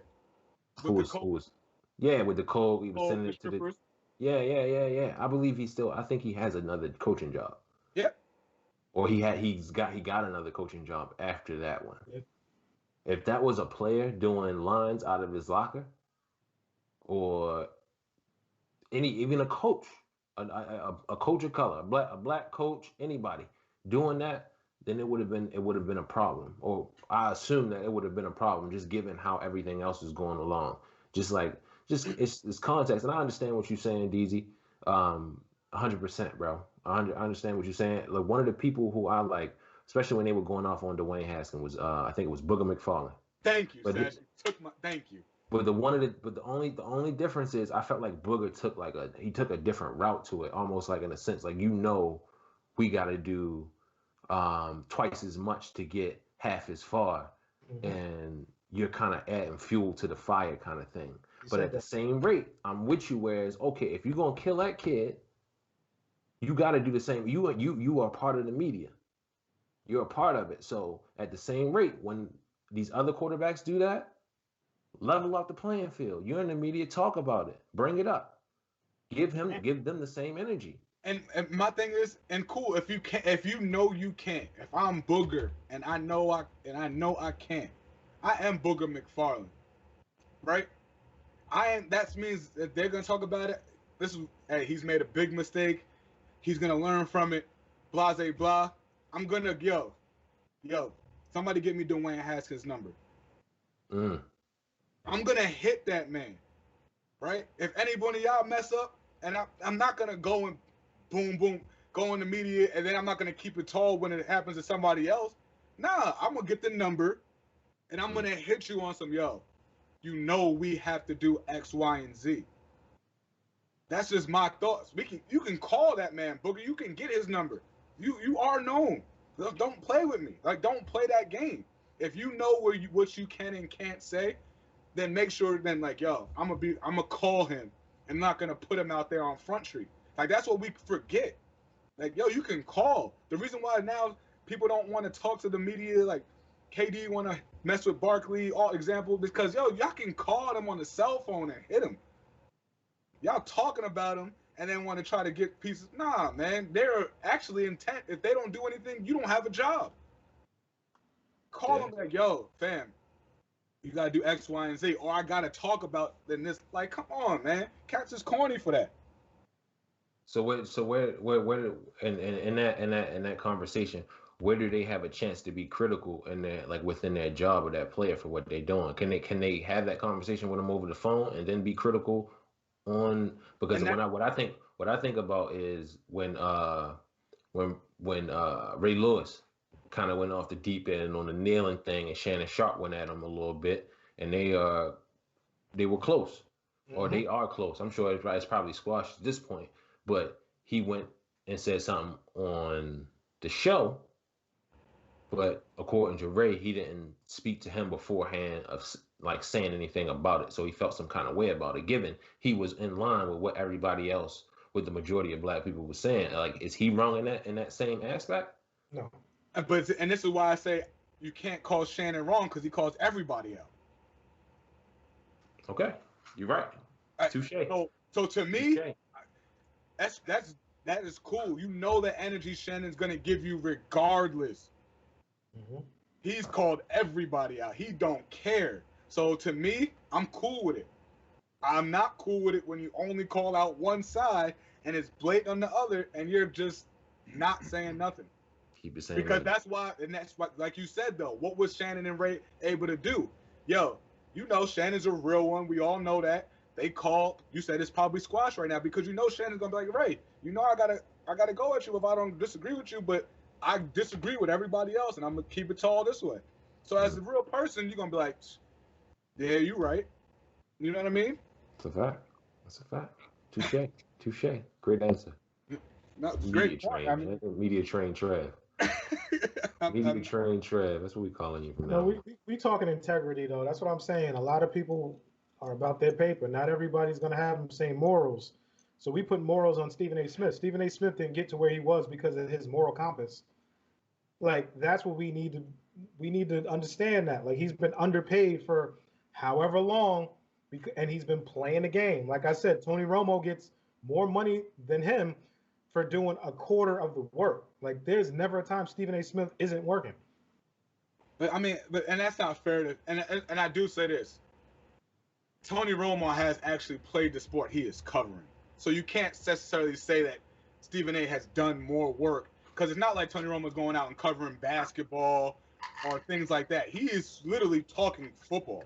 Who was with the cold. He was sending it to the yeah. I believe I think he has another coaching job. Yep. Or he got another coaching job after that one. Yep. If that was a player doing lines out of his locker, or even a coach, a coach of color, a black coach, anybody doing that, then it would have been a problem. Or I assume that it would have been a problem, just given how everything else is going along. Just it's context, and I understand what you're saying, DZ. 100%, bro. I understand what you're saying. Like, one of the people who I like, especially when they were going off on Dwayne Haskins, was I think it was Booger McFarland. Thank you, thank you. But the only difference is I felt like Booger took a different route to it, almost like, in a sense, like, we got to do twice as much to get half as far, and you're kind of adding fuel to the fire, kind of thing. But at the same rate, I'm with you. Whereas, okay, if you're gonna kill that kid, you got to do the same. You are part of the media. You're a part of it. So at the same rate, when these other quarterbacks do that, Level up the playing field. You're in the media. Talk about it. Bring it up. Give them the same energy. And my thing is, and cool, if you know you can't. If I'm Booger and I know I can't, I am Booger McFarland, right? That means that they're gonna talk about it. Hey, he's made a big mistake. He's gonna learn from it. Blah, blah, blah. I'm gonna yo, somebody get me Dwayne Haskins' number. I'm gonna hit that man, right? If any one of y'all mess up, and I'm not gonna go and boom, boom, go in the media, and then I'm not gonna keep it tall when it happens to somebody else. Nah, I'm gonna get the number, and I'm gonna hit you on some you know we have to do X, Y, and Z. That's just my thoughts. You can call that man, Booger. You can get his number. You are known. Don't play with me. Like, don't play that game. If you know what you can and can't say, then make sure I'm gonna call him and not gonna put him out there on Front Street. Like, that's what we forget. Like, you can call. The reason why now people don't want to talk to the media, like KD want to mess with Barkley, all example, because y'all can call them on the cell phone and hit him. Y'all talking about him and then want to try to get pieces. Nah, man, they're actually intent. If they don't do anything, you don't have a job. Call them like, fam, you gotta do X, Y, and Z, or I gotta talk about then this. Like, come on, man, cats is corny for that. So where in that conversation, where do they have a chance to be critical in their, like, within their job or that player for what they're doing? Can they have that conversation with them over the phone and then be critical on? Because what I think about is when Ray Lewis kind of went off the deep end on the kneeling thing, and Shannon Sharp went at him a little bit, and they were close, or they are close. I'm sure it's probably squashed at this point, but he went and said something on the show, but according to Ray, he didn't speak to him beforehand of like saying anything about it, so he felt some kind of way about it, given he was in line with what everybody else, with the majority of black people, was saying. Like, is he wrong in that same aspect? No. But this is why I say you can't call Shannon wrong, because he calls everybody out. Okay, you're right. Touche. So to me, that is cool. You know the energy Shannon's gonna give you regardless. He's called everybody out. He don't care. So to me, I'm cool with it. I'm not cool with it when you only call out one side and it's blatant on the other, and you're just not saying nothing. Keep it saying because that's why, like you said though, what was Shannon and Ray able to do? Shannon's a real one. We all know that. They called. You said it's probably squash right now because Shannon's gonna be like, Ray, I gotta go at you if I don't disagree with you, but I disagree with everybody else, and I'm gonna keep it tall this way. So as a real person, you're gonna be like, yeah, you're right. You know what I mean? That's a fact. Touche. Great answer. No, media train, media train Trev. Media train Trev. That's what we calling you from now. No, we talking integrity though. That's what I'm saying. A lot of people are about their paper. Not everybody's gonna have the same morals. So we put morals on Stephen A. Smith. Stephen A. Smith didn't get to where he was because of his moral compass. Like, that's what we need to understand that. Like, he's been underpaid for however long, and he's been playing the game. Like I said, Tony Romo gets more money than him for doing a quarter of the work. Like, there's never a time Stephen A. Smith isn't working. But I mean, and that's not fair. And I do say this: Tony Romo has actually played the sport he is covering. So you can't necessarily say that Stephen A. has done more work, because it's not like Tony Romo's going out and covering basketball or things like that. He is literally talking football.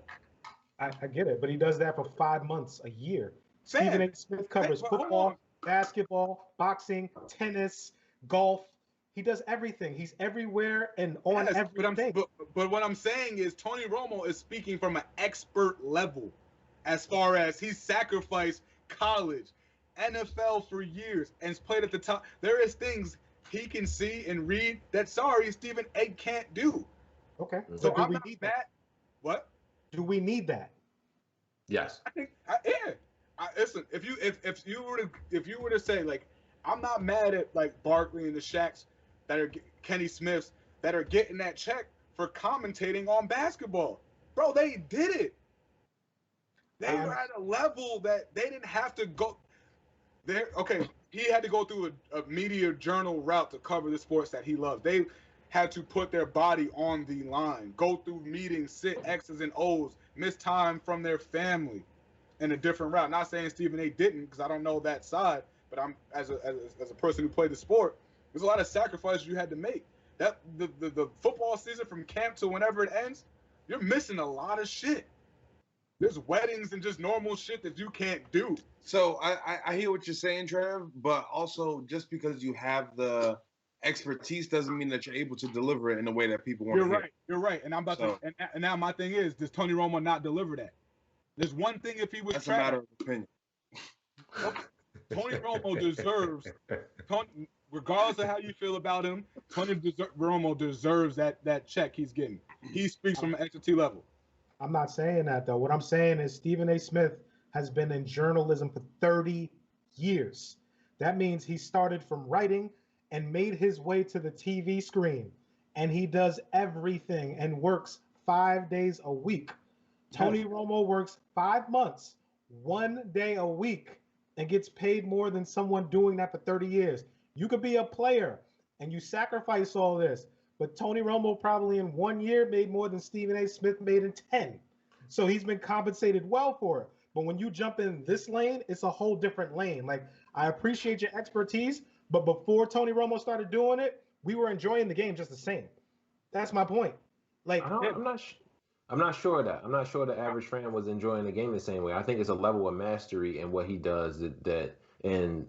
I get it, but he does that for 5 months a year. Stephen A. Smith covers football, basketball, boxing, tennis, golf. He does everything. He's everywhere and on everything. But what I'm saying is Tony Romo is speaking from an expert level, as far as he's sacrificed college, NFL for years, and has played at the top. There is things he can see and read that, Stephen A. can't do. Okay. So I'm not mad. What? Do we need that? Yes. I think, listen, if you were to say, like, I'm not mad at, like, Barkley and the Shaqs that are Kenny Smiths that are getting that check for commentating on basketball. Bro, they did it. They were at a level that they didn't have to go there. Okay, he had to go through a media journal route to cover the sports that he loves. They had to put their body on the line, go through meetings, sit X's and O's, miss time from their family in a different route. Not saying Stephen A didn't, because I don't know that side, but I'm as a person who played the sport, there's a lot of sacrifices you had to make. That the football season from camp to whenever it ends, you're missing a lot of shit. There's weddings and just normal shit that you can't do. So I hear what you're saying, Trev, but also just because you have the expertise doesn't mean that you're able to deliver it in a way that people want to hear. You're right. And I'm about to. And now my thing is, does Tony Romo not deliver that? There's one thing if he was. That's a matter of opinion. Tony Romo deserves. Regardless of how you feel about him, Tony Romo deserves that check he's getting. He speaks from an entity level. I'm not saying that, though. What I'm saying is Stephen A. Smith has been in journalism for 30 years. That means he started from writing and made his way to the TV screen. And he does everything and works 5 days a week. Tony Romo works 5 months, 1 day a week, and gets paid more than someone doing that for 30 years. You could be a player and you sacrifice all this, but Tony Romo probably in 1 year made more than Stephen A. Smith made in 10. So he's been compensated well for it. But when you jump in this lane, it's a whole different lane. Like, I appreciate your expertise, but before Tony Romo started doing it, we were enjoying the game just the same. That's my point. Like, I'm not sure of that. I'm not sure the average fan was enjoying the game the same way. I think it's a level of mastery in what he does and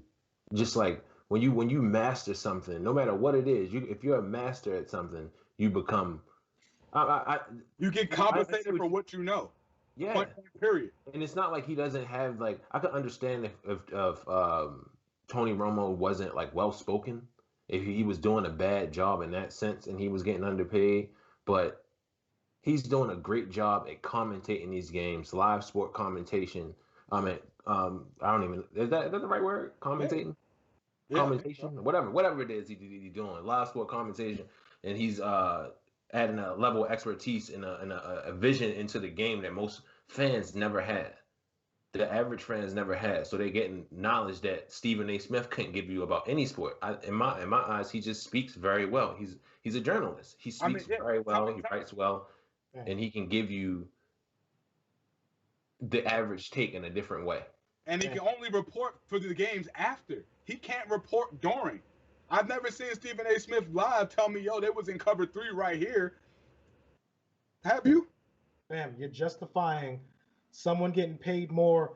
just like when you master something, no matter what it is, if you're a master at something, you become. You get compensated for what you know. Yeah. Point, period. And it's not like he doesn't have like I could understand if Tony Romo wasn't like well spoken, if he was doing a bad job in that sense and he was getting underpaid, but he's doing a great job at commentating these games, live sport commentation. I don't even is that the right word? Commentating? Yeah. Commentation? Whatever it is he's doing, live sport commentation, and he's adding a level of expertise and a vision into the game that most fans never had. The average fans never had. So they're getting knowledge that Stephen A. Smith couldn't give you about any sport. In my eyes, he just speaks very well. He's a journalist. He speaks very well. He writes well, and he can give you the average take in a different way. And he can only report for the games after. He can't report during. I've never seen Stephen A. Smith live tell me, yo, they was in cover 3 right here. Have you? Fam, you're justifying someone getting paid more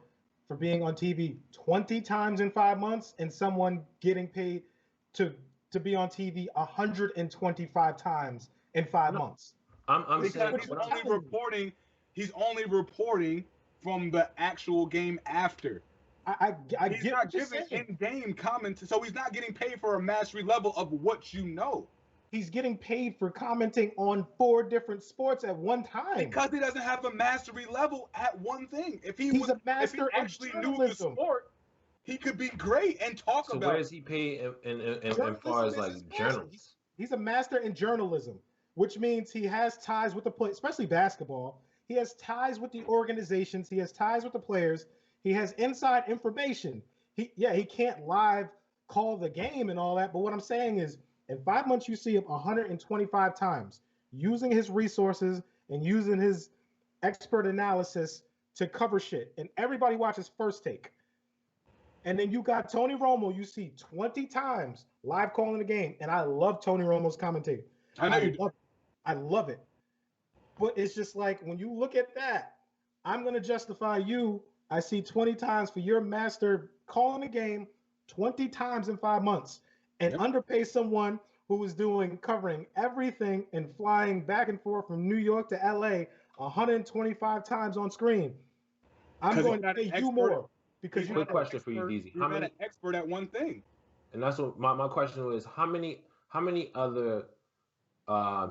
for being on TV 20 times in 5 months and someone getting paid to be on TV 125 times in 5 months. I'm saying he's only reporting from the actual game after. He's get not giving in-game comment, so he's not getting paid for a mastery level of what you know. He's getting paid for commenting on 4 different sports at one time. Because he doesn't have a mastery level at one thing. If he actually knew the sport, he could be great and talk about it. So where is he paid in far as like journalists? He's a master in journalism, which means he has ties with the play, especially basketball. He has ties with the organizations. He has ties with the players. He has inside information. He can't live call the game and all that. But what I'm saying is, in 5 months, you see him 125 times using his resources and using his expert analysis to cover shit. And everybody watches First Take. And then you got Tony Romo, you see 20 times live calling the game. And I love Tony Romo's commentating. I love it. But it's just like, when you look at that, I'm going to justify you. I see 20 times for your master calling a game 20 times in 5 months and underpay someone who is covering everything and flying back and forth from New York to LA 125 times on screen. I'm going to pay you more because you're question for you, DZ. You're not an expert at one thing. And that's what my question was. How many other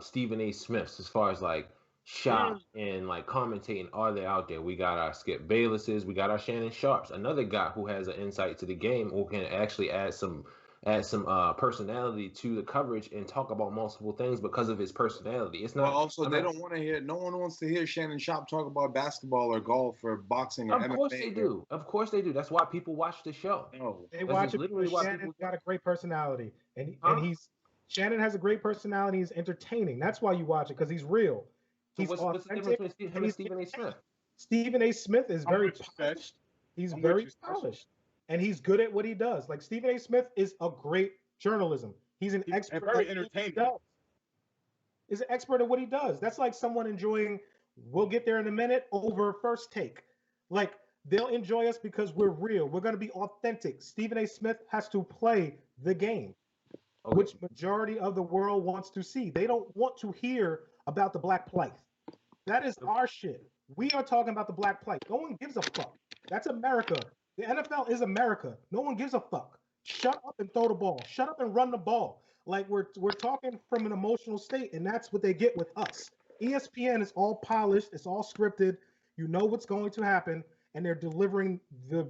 Stephen A. Smiths, as far as like shot and like commentating, are there out there? We got our Skip Baylesses, we got our Shannon Sharps, another guy who has an insight to the game, who can actually add some add some personality to the coverage and talk about multiple things because of his personality. It's Well, not. also they don't want to hear. No one wants to hear Shannon Sharp talk about basketball or golf or boxing or Of MMA. course they do. Of course they do. That's why people watch the show. No. They That's watch just it literally because why Shannon's people. got a great personality, and Huh? Shannon has a great personality. He's entertaining. That's why you watch it, because he's real. So He's what's the authentic. difference between him and he's Stephen A. Smith? Stephen A. Smith is I'm very with you, Seth. polished. He's I'm with very you, Seth. polished, and he's good at what he does. Like Stephen A. Smith is a great journalism. He's an expert. And very at what he entertaining. does. Is an expert at what he does. That's like someone enjoying. We'll get there in a minute. Over First Take, like they'll enjoy us because we're real. We're going to be authentic. Stephen A. Smith has to play the game, Okay. which majority of the world wants to see. They don't want to hear about the Black Plight. That is our shit. We are talking about the Black Plight. No one gives a fuck. That's America. The NFL is America. No one gives a fuck. Shut up and throw the ball. Shut up and run the ball. Like we're talking from an emotional state, and that's what they get with us. ESPN is all polished. It's all scripted. You know what's going to happen, and they're delivering the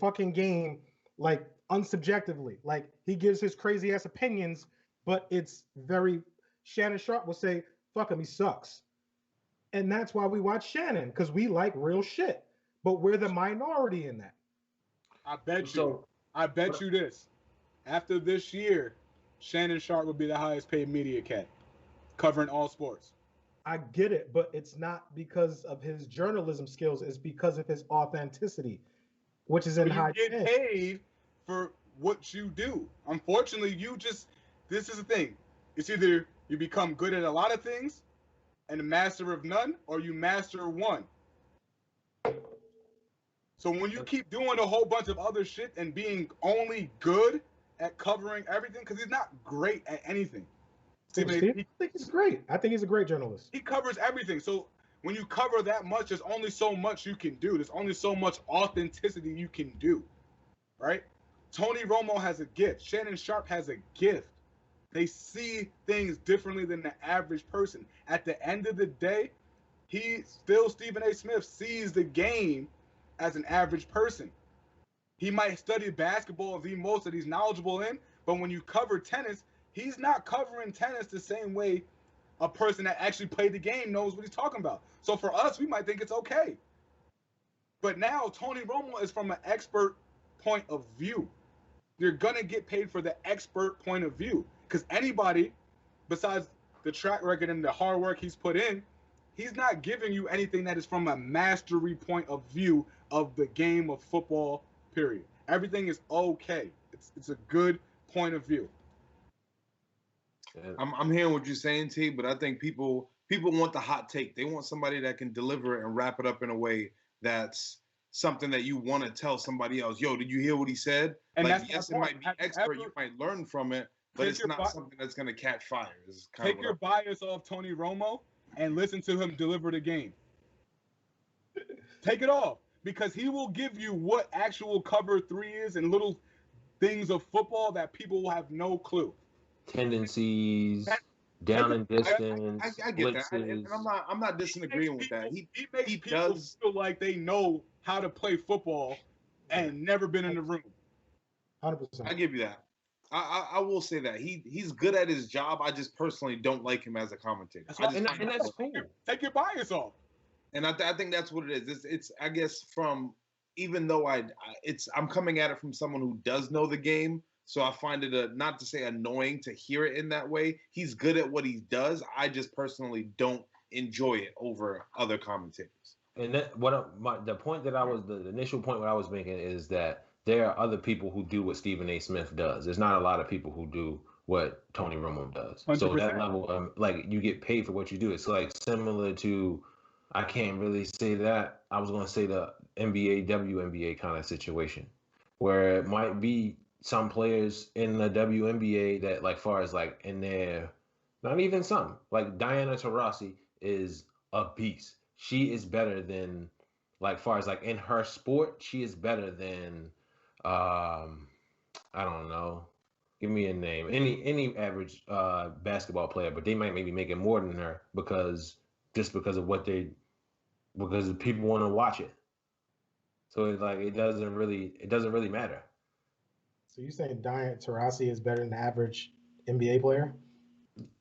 fucking game like unsubjectively. Like he gives his crazy ass opinions, but it's very. Shannon Sharp will say, "Fuck him, he sucks," and that's why we watch Shannon, because we like real shit. But we're the minority in that. I bet you. So- I bet you this. After this year, Shannon Sharp will be the highest paid media cat, covering all sports. I get it, but it's not because of his journalism skills. It's because of his authenticity, which is in But high you get demand. paid for what you do. Unfortunately, this is the thing. It's either you become good at a lot of things and a master of none, or you master one. So when you keep doing a whole bunch of other shit and being only good at covering everything, because he's not great at anything. Stephen A. I think he's great. I think he's a great journalist. He covers everything. So when you cover that much, there's only so much you can do. There's only so much authenticity you can do, right? Tony Romo has a gift. Shannon Sharp has a gift. They see things differently than the average person. At the end of the day, Stephen A. Smith sees the game as an average person. He might study basketball the most that he's knowledgeable in, but when you cover tennis, he's not covering tennis the same way a person that actually played the game knows what he's talking about. So for us, we might think it's okay. But now Tony Romo is from an expert point of view. You're going to get paid for the expert point of view, because anybody besides the track record and the hard work he's put in, he's not giving you anything that is from a mastery point of view of the game of football, period. Everything is okay. It's a good point of view. I'm hearing what you're saying, T, but I think people want the hot take. They want somebody that can deliver it and wrap it up in a way that's something that you want to tell somebody else. Yo, did you hear what he said? And like, that's yes, my it point. might be Have you expert. ever- You might learn from it, but Take it's your not something that's going to catch fire. Is kind Take of your bias off Tony Romo and listen to him deliver the game. Take it off, because he will give you what actual cover three is and little things of football that people will have no clue. Tendencies, down and distance, I get that, blitzes. and I'm not disagreeing with that. He makes he people does- feel like they know how to play football and never been in the room. 100%. I give you that. I will say that he's good at his job. I just personally don't like him as a commentator. That's I what- just And, find and that that's cool. cool. Take your bias off. And I think that's what it is. It's I guess from, even though I'm coming at it from someone who does know the game, so I find it not to say annoying to hear it in that way. He's good at what he does. I just personally don't enjoy it over other commentators. And that the point that the initial point what I was making is that there are other people who do what Stephen A. Smith does. There's not a lot of people who do what Tony Romo does. So 100%. that level, like you get paid for what you do. It's like similar to, I can't really say that. I was going to say the NBA, WNBA kind of situation, where it might be some players in the WNBA that, like, far as like in their, not even some, like Diana Taurasi is a beast. She is better than, like, far as like in her sport, she is better than, I don't know, give me a name, any average basketball player, but they might maybe make it more than her because people want to watch it. So it's like it doesn't really matter. So you saying Diane Taurasi is better than the average NBA player?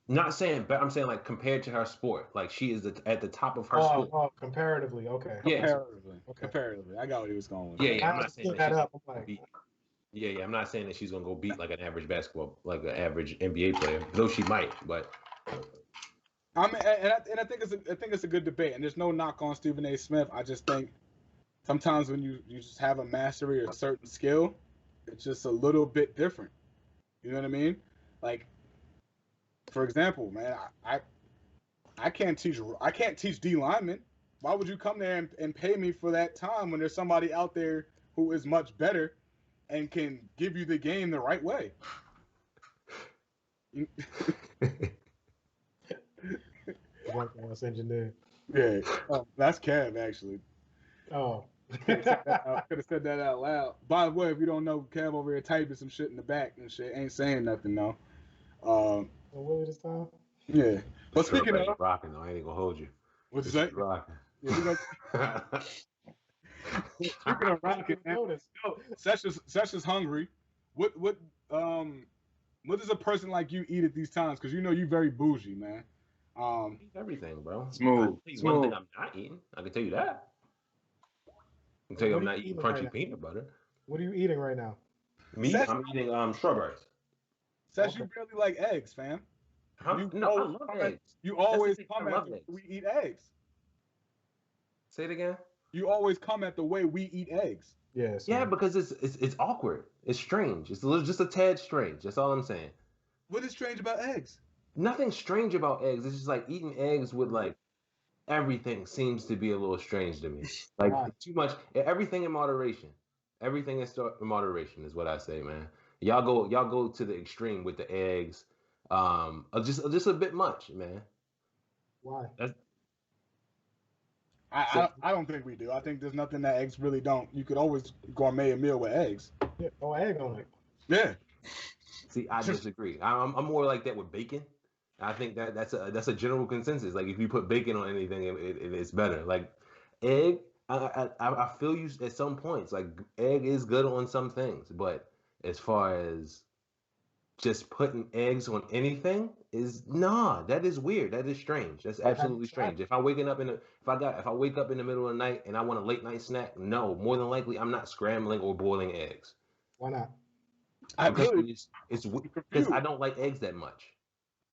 Not saying, but I'm saying like compared to her sport, like she is at the top of her Oh, sport. oh, comparatively, okay. Yeah. Comparatively. Okay. Comparatively. I got what he was going with. Yeah, that. yeah. I I'm had not to saying look that that she's up. I'm gonna like, beat. Yeah, yeah. I'm not saying that she's gonna go beat like an average basketball, like an average NBA player. Though she might, but I mean, and I think it's a good debate, and there's no knock on Stephen A. Smith. I just think sometimes when you just have a mastery or a certain skill, it's just a little bit different. You know what I mean? Like, for example, man, I can't teach D linemen. Why would you come there and pay me for that time when there's somebody out there who is much better and can give you the game the right way? That's engineer. Yeah, that's Kev actually. Oh. Could have said that out loud. By the way, if you don't know, Kev over here typing some shit in the back and shit, ain't saying nothing though. Willie this time? Yeah. But speaking Strawberry of, rocking though, I ain't gonna hold you. what'd you say? Rocking. Yeah, we gonna, speaking of rocking, man, Sessions hungry. What does a person like you eat at these times? Because you know you very bougie, man. Eat everything, bro. Smooth, I can tell you one thing smooth. I'm not eating. I can tell you that. I can tell you What I'm are not you eating eating crunchy right now? peanut butter. What are you eating right now? Me, Sessions, I'm eating strawberries. you barely like eggs, fam. Huh? No, I love eggs. You That's the always thing, come I at love the way eggs. we eat eggs. Say it again. You always come at the way we eat eggs. Yes. Yeah, because it's awkward. It's strange. It's a little, just a tad strange. That's all I'm saying. What is strange about eggs? Nothing strange about eggs. It's just like eating eggs with like everything seems to be a little strange to me. Like Why? too much. Everything in moderation. Everything in moderation is what I say, man. Y'all go to the extreme with the eggs. Just a bit much, man. Why? That's, I don't think we do. I think there's nothing that eggs really don't. You could always gourmet a meal with eggs. Yeah, throw egg on it. Yeah. See, I disagree. I'm more like that with bacon. I think that's a general consensus. Like if you put bacon on anything, it's better. Like egg, I feel you at some points. Like egg is good on some things, but as far as just putting eggs on anything is nah. That is weird. That is strange. That's absolutely strange. If I wake up in the middle of the night and I want a late night snack, no, more than likely I'm not scrambling or boiling eggs. Why not? Because because I don't like eggs that much.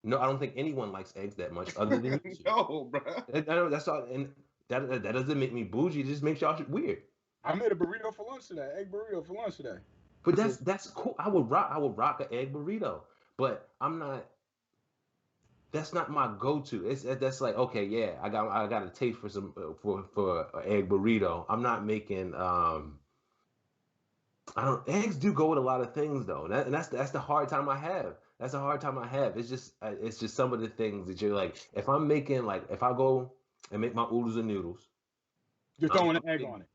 No, I don't think anyone likes eggs that much other than you. No, bro. I know that's all, and that doesn't make me bougie. It just makes y'all weird. I made a burrito for lunch today. Egg burrito for lunch today. But that's cool. I would rock an egg burrito, but I'm not. That's not my go-to. That's like okay, yeah, I got a taste for some for an egg burrito. I'm not making I don't. Eggs do go with a lot of things though, and that's the hard time I have. That's the hard time I have. It's just some of the things that you're like. If I'm making like if I go and make my oodles and noodles, You're throwing an egg on it.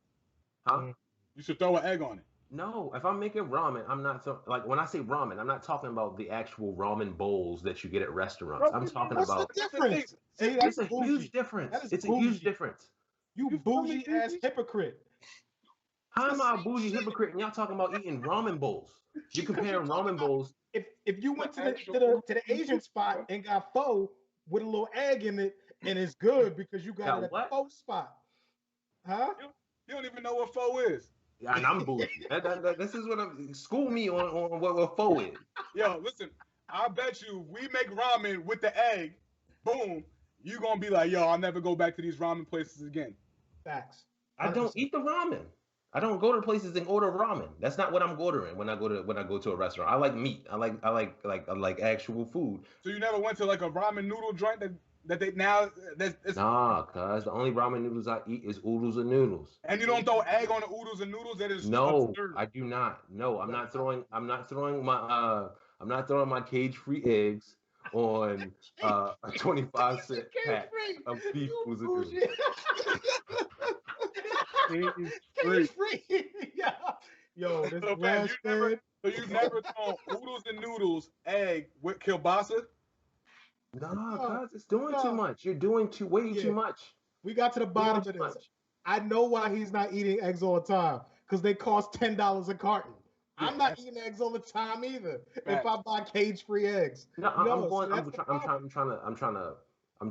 huh? You should throw an egg on it. No, if I'm making ramen, I'm not like when I say ramen, I'm not talking about the actual ramen bowls that you get at restaurants. I'm talking What's about. the difference? See, It's that's a bougie. huge difference. That is It's a bougie. huge difference. You bougie ass hypocrite. How am I a bougie hypocrite and y'all talking about eating ramen bowls? You're comparing ramen bowls. If you went to the Asian spot and got pho with a little egg in it, and it's good because you got it at the pho spot, huh? You don't even know what pho is. Yeah, and I'm bougie. This is what I'm. School me on what pho is. Yo, listen. I bet you we make ramen with the egg. Boom. You gonna be like, yo, I'll never go back to these ramen places again. Facts. I don't eat the ramen. I don't go to places and order ramen. That's not what I'm ordering when I go to a restaurant. I like meat. I like actual food. So you never went to like a ramen noodle joint that they now Nah, cuz the only ramen noodles I eat is oodles and noodles. And you don't throw egg on the oodles and noodles? That is no, absurd. I do not. No, I'm not throwing my cage-free eggs on a 25-cent pack of beef oodles and noodles. Cage-free. Yo, this grass fed. So you never throw oodles and noodles, egg with kielbasa? Nah, cuz it's doing too much. You're doing way too much. We got to the bottom of this. Much. I know why he's not eating eggs all the time. Because they cost $10 a carton. I'm not eating eggs all the time either. If I buy cage-free eggs, No, I'm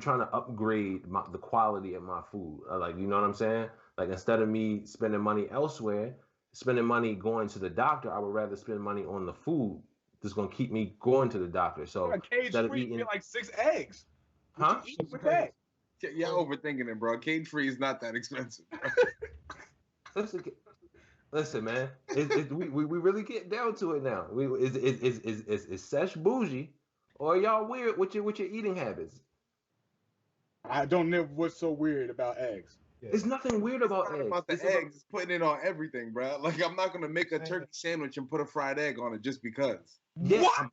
trying to upgrade the quality of my food. Like, you know what I'm saying? Like, instead of me spending money elsewhere, spending money going to the doctor, I would rather spend money on the food that's gonna keep me going to the doctor. So instead of eating like 6 eggs. Huh? What you eat with that? Y'all overthinking it, bro. Cage free is not that expensive. Listen, man. We really get down to it now. Is Sesh bougie, or y'all weird with your eating habits? I don't know what's so weird about eggs. There's nothing weird about eggs. About the eggs, it's putting it on everything, bro. Like, I'm not gonna make a turkey sandwich and put a fried egg on it just because. Yeah, What?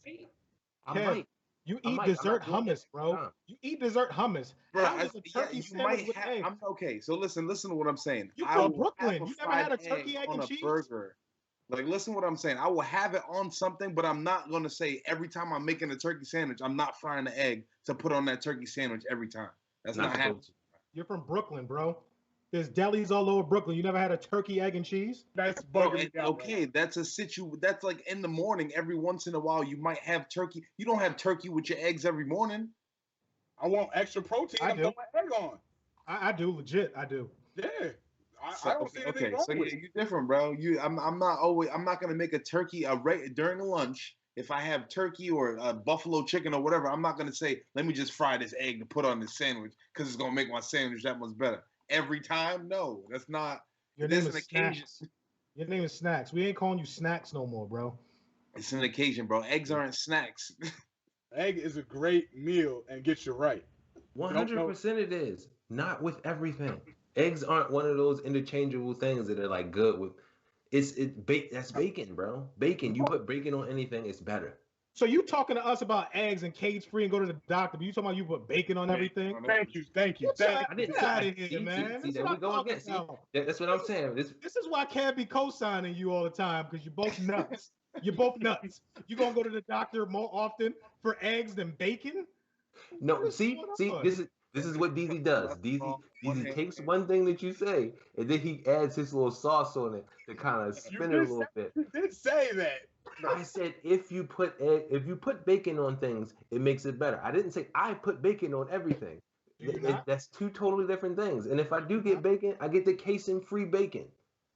I might. You eat dessert hummus, bro. You eat dessert hummus. Bro, How is a turkey sandwich with eggs? I'm okay. So listen to what I'm saying. You from Brooklyn. You never had a turkey egg on and a cheese? burger. Like, listen what I'm saying. I will have it on something, but I'm not gonna say every time I'm making a turkey sandwich, I'm not frying the egg to put on that turkey sandwich every time. That's not happening. You're from Brooklyn, bro. There's delis all over Brooklyn. You never had a turkey, egg, and cheese? That's bugging me out. Okay, that's that's like in the morning. Every once in a while, you might have turkey. You don't have turkey with your eggs every morning. I want extra protein. I'm throwing my egg on. I do, legit. I do. Yeah. I don't see anything wrong with it. You're different, bro. I'm not gonna make a turkey during the lunch. If I have turkey or buffalo chicken or whatever, I'm not gonna say, let me just fry this egg to put on this sandwich because it's gonna make my sandwich that much better. Every time, no, that's not. Your name is Snacks. Your name is Snacks. We ain't calling you Snacks no more, bro. It's an occasion, bro. Eggs aren't snacks. Egg is a great meal and gets you right. 100% it is. Not with everything. Eggs aren't one of those interchangeable things that are like good with. That's bacon, bro. Bacon. You put bacon on anything, it's better. So you talking to us about eggs and cage free and go to the doctor, but you talking about you put bacon on everything? Thank you. I didn't get out of here, man. See, there we go again. That's what I'm saying. This is why I can't be co-signing you all the time, because you're both nuts. You're both nuts. You gonna go to the doctor more often for eggs than bacon? No, see, this is what DZ does. DZ takes one thing that you say, and then he adds his little sauce on it to kind of spin it a little bit. You did say that. I said if you put bacon on things, it makes it better. I didn't say I put bacon on everything. That's two totally different things. And if I do get bacon, I get the casein-free bacon.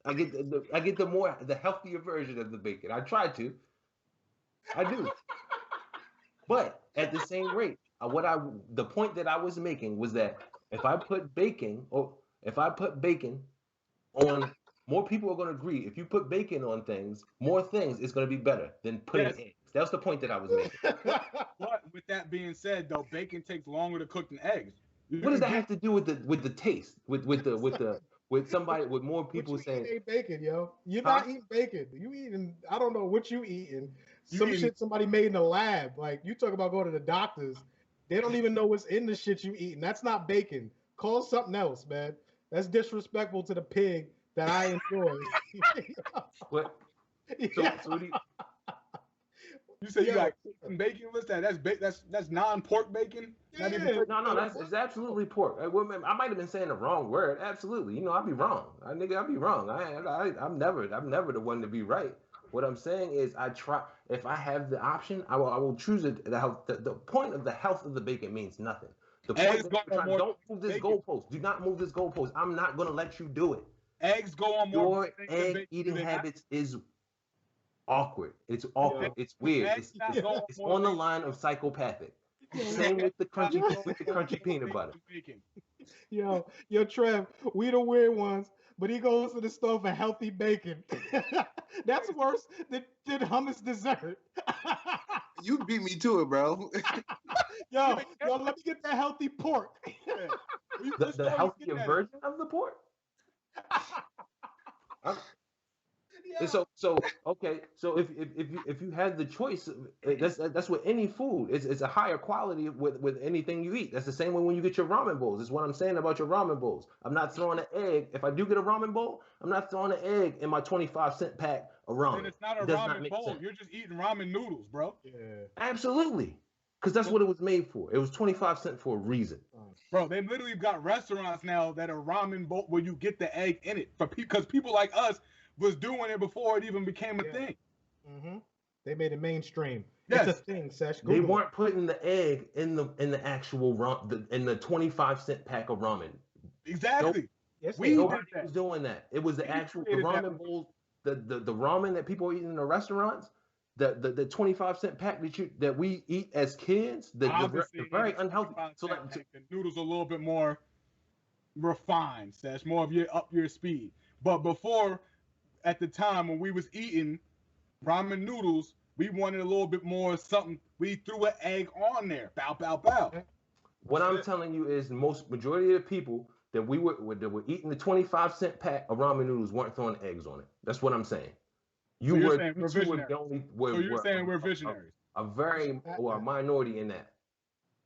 I get the healthier version of the bacon. I try to. I do. But at the same rate, the point that I was making was that if I put bacon on, more people are going to agree. If you put bacon on things, more things is going to be better than putting eggs. That was the point that I was making. But with that being said, though, bacon takes longer to cook than eggs. What does that have to do with the taste? With somebody with more people saying ain't bacon, yo. You're not eating bacon. You eating, I don't know what you eating. Shit somebody made in the lab. Like, you talk about going to the doctors. They don't even know what's in the shit you eating. That's not bacon. Call something else, man. That's disrespectful to the pig that I enjoy. What? So you say you got bacon? What's that? That's non-pork bacon? Yeah. No, it's absolutely pork. I might have been saying the wrong word. Absolutely. You know, I'd be wrong. I'd be wrong. I'm never the one to be right. What I'm saying is, I try. If I have the option, I will choose it. The point of the health of the bacon means nothing. The point don't move this goalpost. Do not move this goalpost. I'm not going to let you do it. Eggs go on more. Your egg eating habits is awkward. It's awkward. It's weird. It's on the line of psychopathic. Same with the crunchy peanut butter. Yo, Trev, we the weird ones, but he goes to the store for healthy bacon. That's worse than hummus dessert. You beat me to it, bro. Yo, let me get the healthy pork. The healthier version of the pork? So okay. So if you had the choice, that's with any food. It's a higher quality with anything you eat. That's the same way when you get your ramen bowls. That's what I'm saying about your ramen bowls. I'm not throwing an egg. If I do get a ramen bowl, I'm not throwing an egg in my 25-cent pack of ramen. And it's not a ramen bowl. You're just eating ramen noodles, bro. Yeah. Absolutely. Because that's what it was made for. It was 25 cents for a reason. Bro, they literally got restaurants now that are ramen bowl where you get the egg in it. Because people like us was doing it before it even became a thing. They made it mainstream. Yes. It's a thing, Sesh. They Google it. weren't putting the egg in the actual in the 25-cent pack of ramen. Exactly. Yes, We they did are. Nobody that. was doing that. It was the We actual created that. ramen bowls, the ramen that people are eating in the restaurants, the 25-cent pack that we eat as kids, the very unhealthy. So like the noodles are a little bit more refined, so that's more of your speed. But before, at the time when we was eating ramen noodles, we wanted a little bit more something. We threw an egg on there. Bow, bow, bow. what I'm telling you is the majority of the people that were eating the 25-cent pack of ramen noodles weren't throwing eggs on it. That's what I'm saying. So you're saying we're visionaries. The only So you're saying we're visionaries. a minority in that.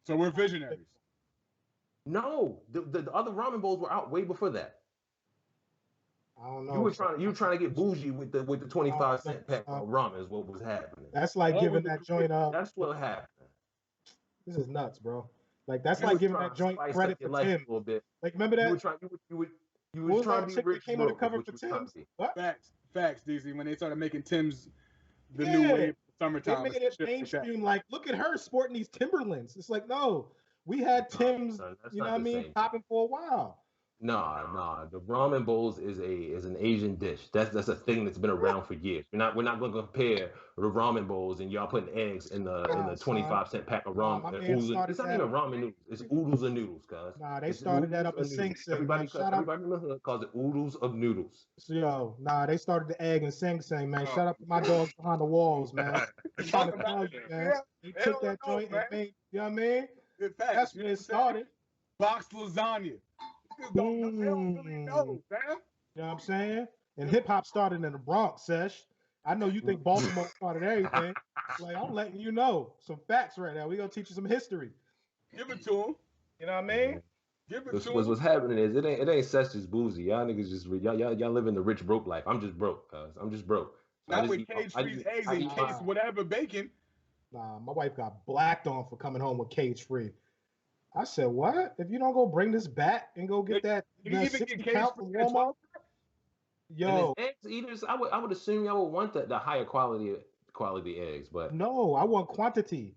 So we're visionaries. No, the other ramen bowls were out way before that. I don't know. You were trying to get bougie with the 25-cent pack of ramen is what was happening. That's like giving that joint up. That's what happened. This is nuts, bro. Like that's like giving that joint credit for Tim's. A little bit. Like remember that? You were trying to be rich. Came on the cover for Tim's. What? Facts, DC. When they started making Tim's the new wave summertime. They made it mainstream. Like, look at her sporting these Timberlands. It's like, no, we had Tim's. You know what I mean? Popping for a while. Nah. The ramen bowls is an Asian dish. That's a thing that's been around for years. We're not going to compare the ramen bowls and y'all putting eggs in the 25-cent pack of ramen. It's not even ramen noodles. It's oodles of noodles, guys. Nah, they started that up in Sing Sing. Everybody calls it oodles of noodles. So, they started the egg in Sing Sing, man. Shout out to my dogs behind the walls, man. They took that joint and made, you know what I mean? That's where it started. Boxed lasagna. They don't really know, man. You know what I'm saying? And hip hop started in the Bronx, Sesh. I know you think Baltimore started everything. Like, I'm letting you know some facts right now. We're going to teach you some history. Give it to him. You know what I mean? Give it to him. What's happening is it ain't Sesh just boozy. Y'all niggas just y'all living the rich broke life. I'm just broke, cuz. I'm just broke. Not with cage-free eggs and case whatever bacon. Nah, my wife got blacked on for coming home with cage-free. I said, what? If you don't go bring this back and go get that 60 count from Walmart? Yo. Eggs eaters, I would assume y'all would want the higher quality eggs, but no, I want quantity.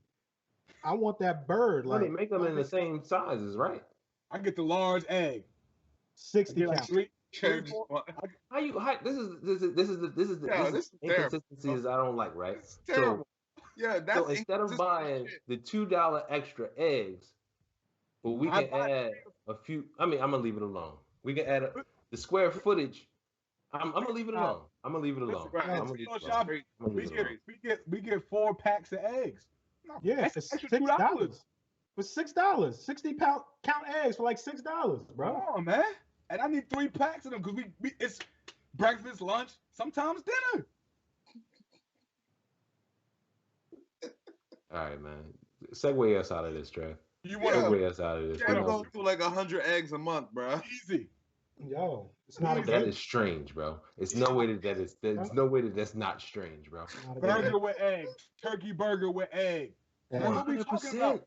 I want that bird. Like, they make them in the same sizes, right? I get the large egg. 60 count. This is the inconsistencies I don't like, right? Terrible. So instead of buying the $2 extra eggs, but we can add a few. I mean, I'm gonna leave it alone. We can add the square footage. I'm gonna leave it alone. We get 4 packs of eggs. Yeah, for $6. For $6, 60 count eggs for like $6, bro. Come on, man. And I need 3 packs of them because we it's breakfast, lunch, sometimes dinner. All right, man. Segue us out of this, Trev. You want to segue us out of this? Trev goes through like 100 eggs a month, bro. Easy. Yo, it's not that is strange, bro. It's no way there's no way that's not strange, bro. Burger with egg, turkey burger with egg. 100%.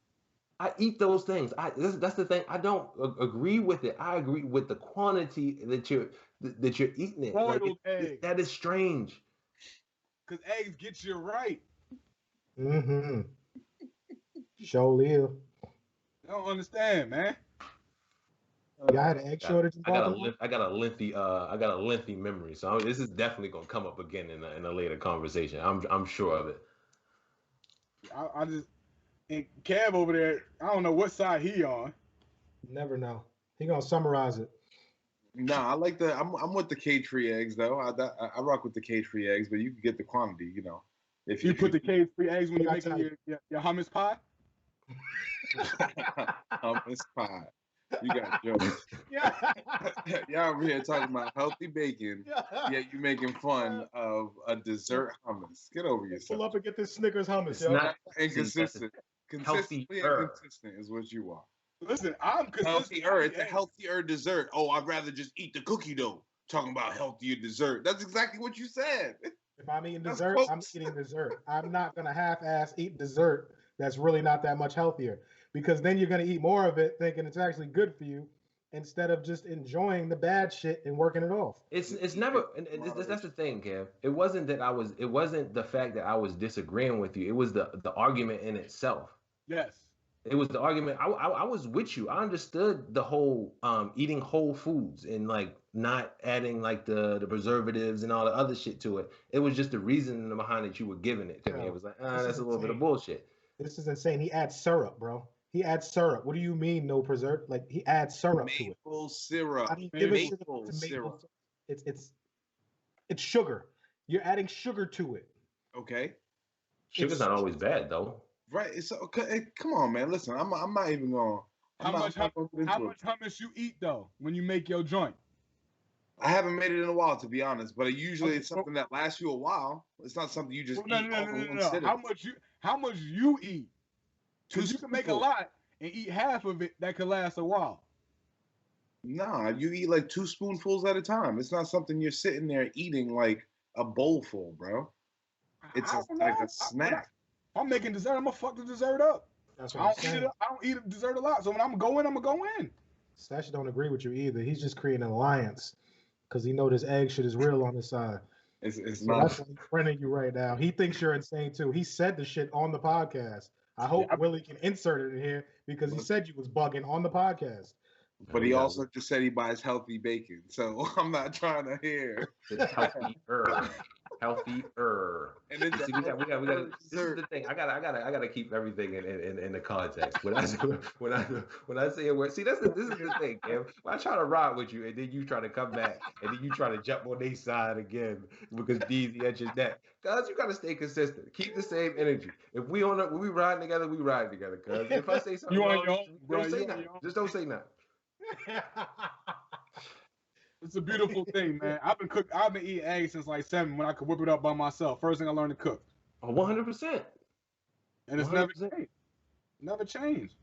I eat those things. That's the thing. I don't agree with it. I agree with the quantity that you're eating it. Boiled eggs. That is strange. Because eggs get you right. Mm-hmm. Show live. I don't understand, man. Y'all had an egg shortage. I got a lengthy memory, so this is definitely gonna come up again in a later conversation. I'm sure of it. I just and Kev over there. I don't know what side he on. Never know. He gonna summarize it. Nah, I like I'm with the cage-free eggs though. I rock with the cage-free eggs, but you can get the quantity, you know. If you put the cage-free eggs when you're making your hummus pie. Hummus pie. You got jokes. Yeah. Y'all over here talking about healthy bacon, yet you making fun of a dessert hummus. Get over yourself. Pull up and get this Snickers hummus. It's not inconsistent. Consistently inconsistent is what you are. Listen, I'm consistent. Healthier. It's a healthier dessert. Oh, I'd rather just eat the cookie dough. Talking about healthier dessert. That's exactly what you said. If I'm eating dessert, I'm eating dessert. I'm not gonna half-ass eat dessert that's really not that much healthier. Because then you're going to eat more of it thinking it's actually good for you. instead of just enjoying the bad shit and working it off. It's never. And that's the thing, Kev. It wasn't that I was. It wasn't the fact that I was disagreeing with you. It was the argument in itself. Yes. It was the argument. I was with you. I understood the whole eating whole foods and like not adding like the preservatives and all the other shit to it. It was just the reasoning behind it you were giving it to me. It was like, that's a little bit of bullshit. This is insane. He adds syrup, bro. He adds syrup. What do you mean no preserve? Like he adds syrup to it. Maple syrup. I mean, give it Maple syrup. It's sugar. You're adding sugar to it. Okay. Sugar's not always bad though. Right. It's okay. Come on, man. Listen, I'm not even going. How much hummus you eat though when you make your joint? I haven't made it in a while, to be honest. But usually it's something that lasts you a while. It's not something you just eat all in one sitting. How much you eat? Because you can make a lot and eat half of it that could last a while. Nah, you eat like 2 spoonfuls at a time. It's not something you're sitting there eating like a bowl full, bro. It's like a snack. I'm making dessert. I'm gonna fuck the dessert up. That's what I don't eat dessert a lot. So when I'm gonna go in. Stash don't agree with you either. He's just creating an alliance because he know this egg shit is real on his side. It's so not. That's why he's friending you right now. He thinks you're insane too. He said the shit on the podcast. I hope Willie can insert it in here because he said you was bugging on the podcast. But he also just said he buys healthy bacon, so I'm not trying to hear. It's healthier. And it's we got. This is the thing. I gotta keep everything in the context. When I say a word, see, this is the thing, Kev. I try to ride with you, and then you try to come back, and then you try to jump on their side again because DZ at your neck. Guys, you gotta stay consistent. Keep the same energy. If we riding together, we riding together. Cause if I say something wrong, don't say nothing. Just don't say nothing. It's a beautiful thing, man. I've been eating eggs since like 7 when I could whip it up by myself. First thing I learned to cook. 100%. And it's 100%. Never changed.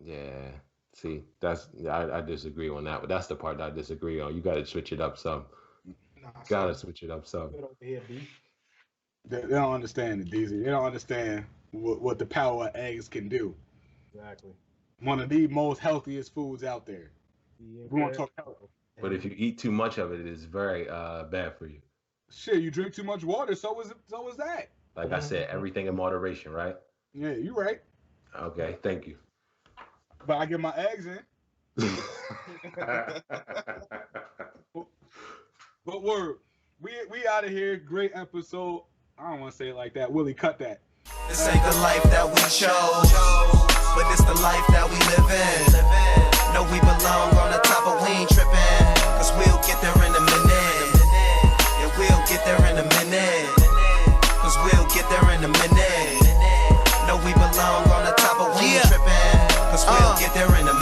Yeah. See, I disagree on that, but that's the part that I disagree on. You got to switch it up some. Switch it up some. They don't understand it, DZ. They don't understand what the power of eggs can do. Exactly. One of the most healthiest foods out there. We want to talk health. But if you eat too much of it, it's very bad for you. Shit, you drink too much water, so is that. Like I said, everything in moderation, right? Yeah, you're right. Okay, thank you. But I get my eggs in. But word, we out of here. Great episode. I don't want to say it like that. Willie, cut that. This ain't the life that we chose, but it's the life that we live in. Know we belong on the top, but we ain't tripping, cause we'll get there in a minute. Yeah, we'll get there in a minute, cause we'll get there in a minute. Know we belong on the top, but we ain't tripping, cause we'll get there in a minute.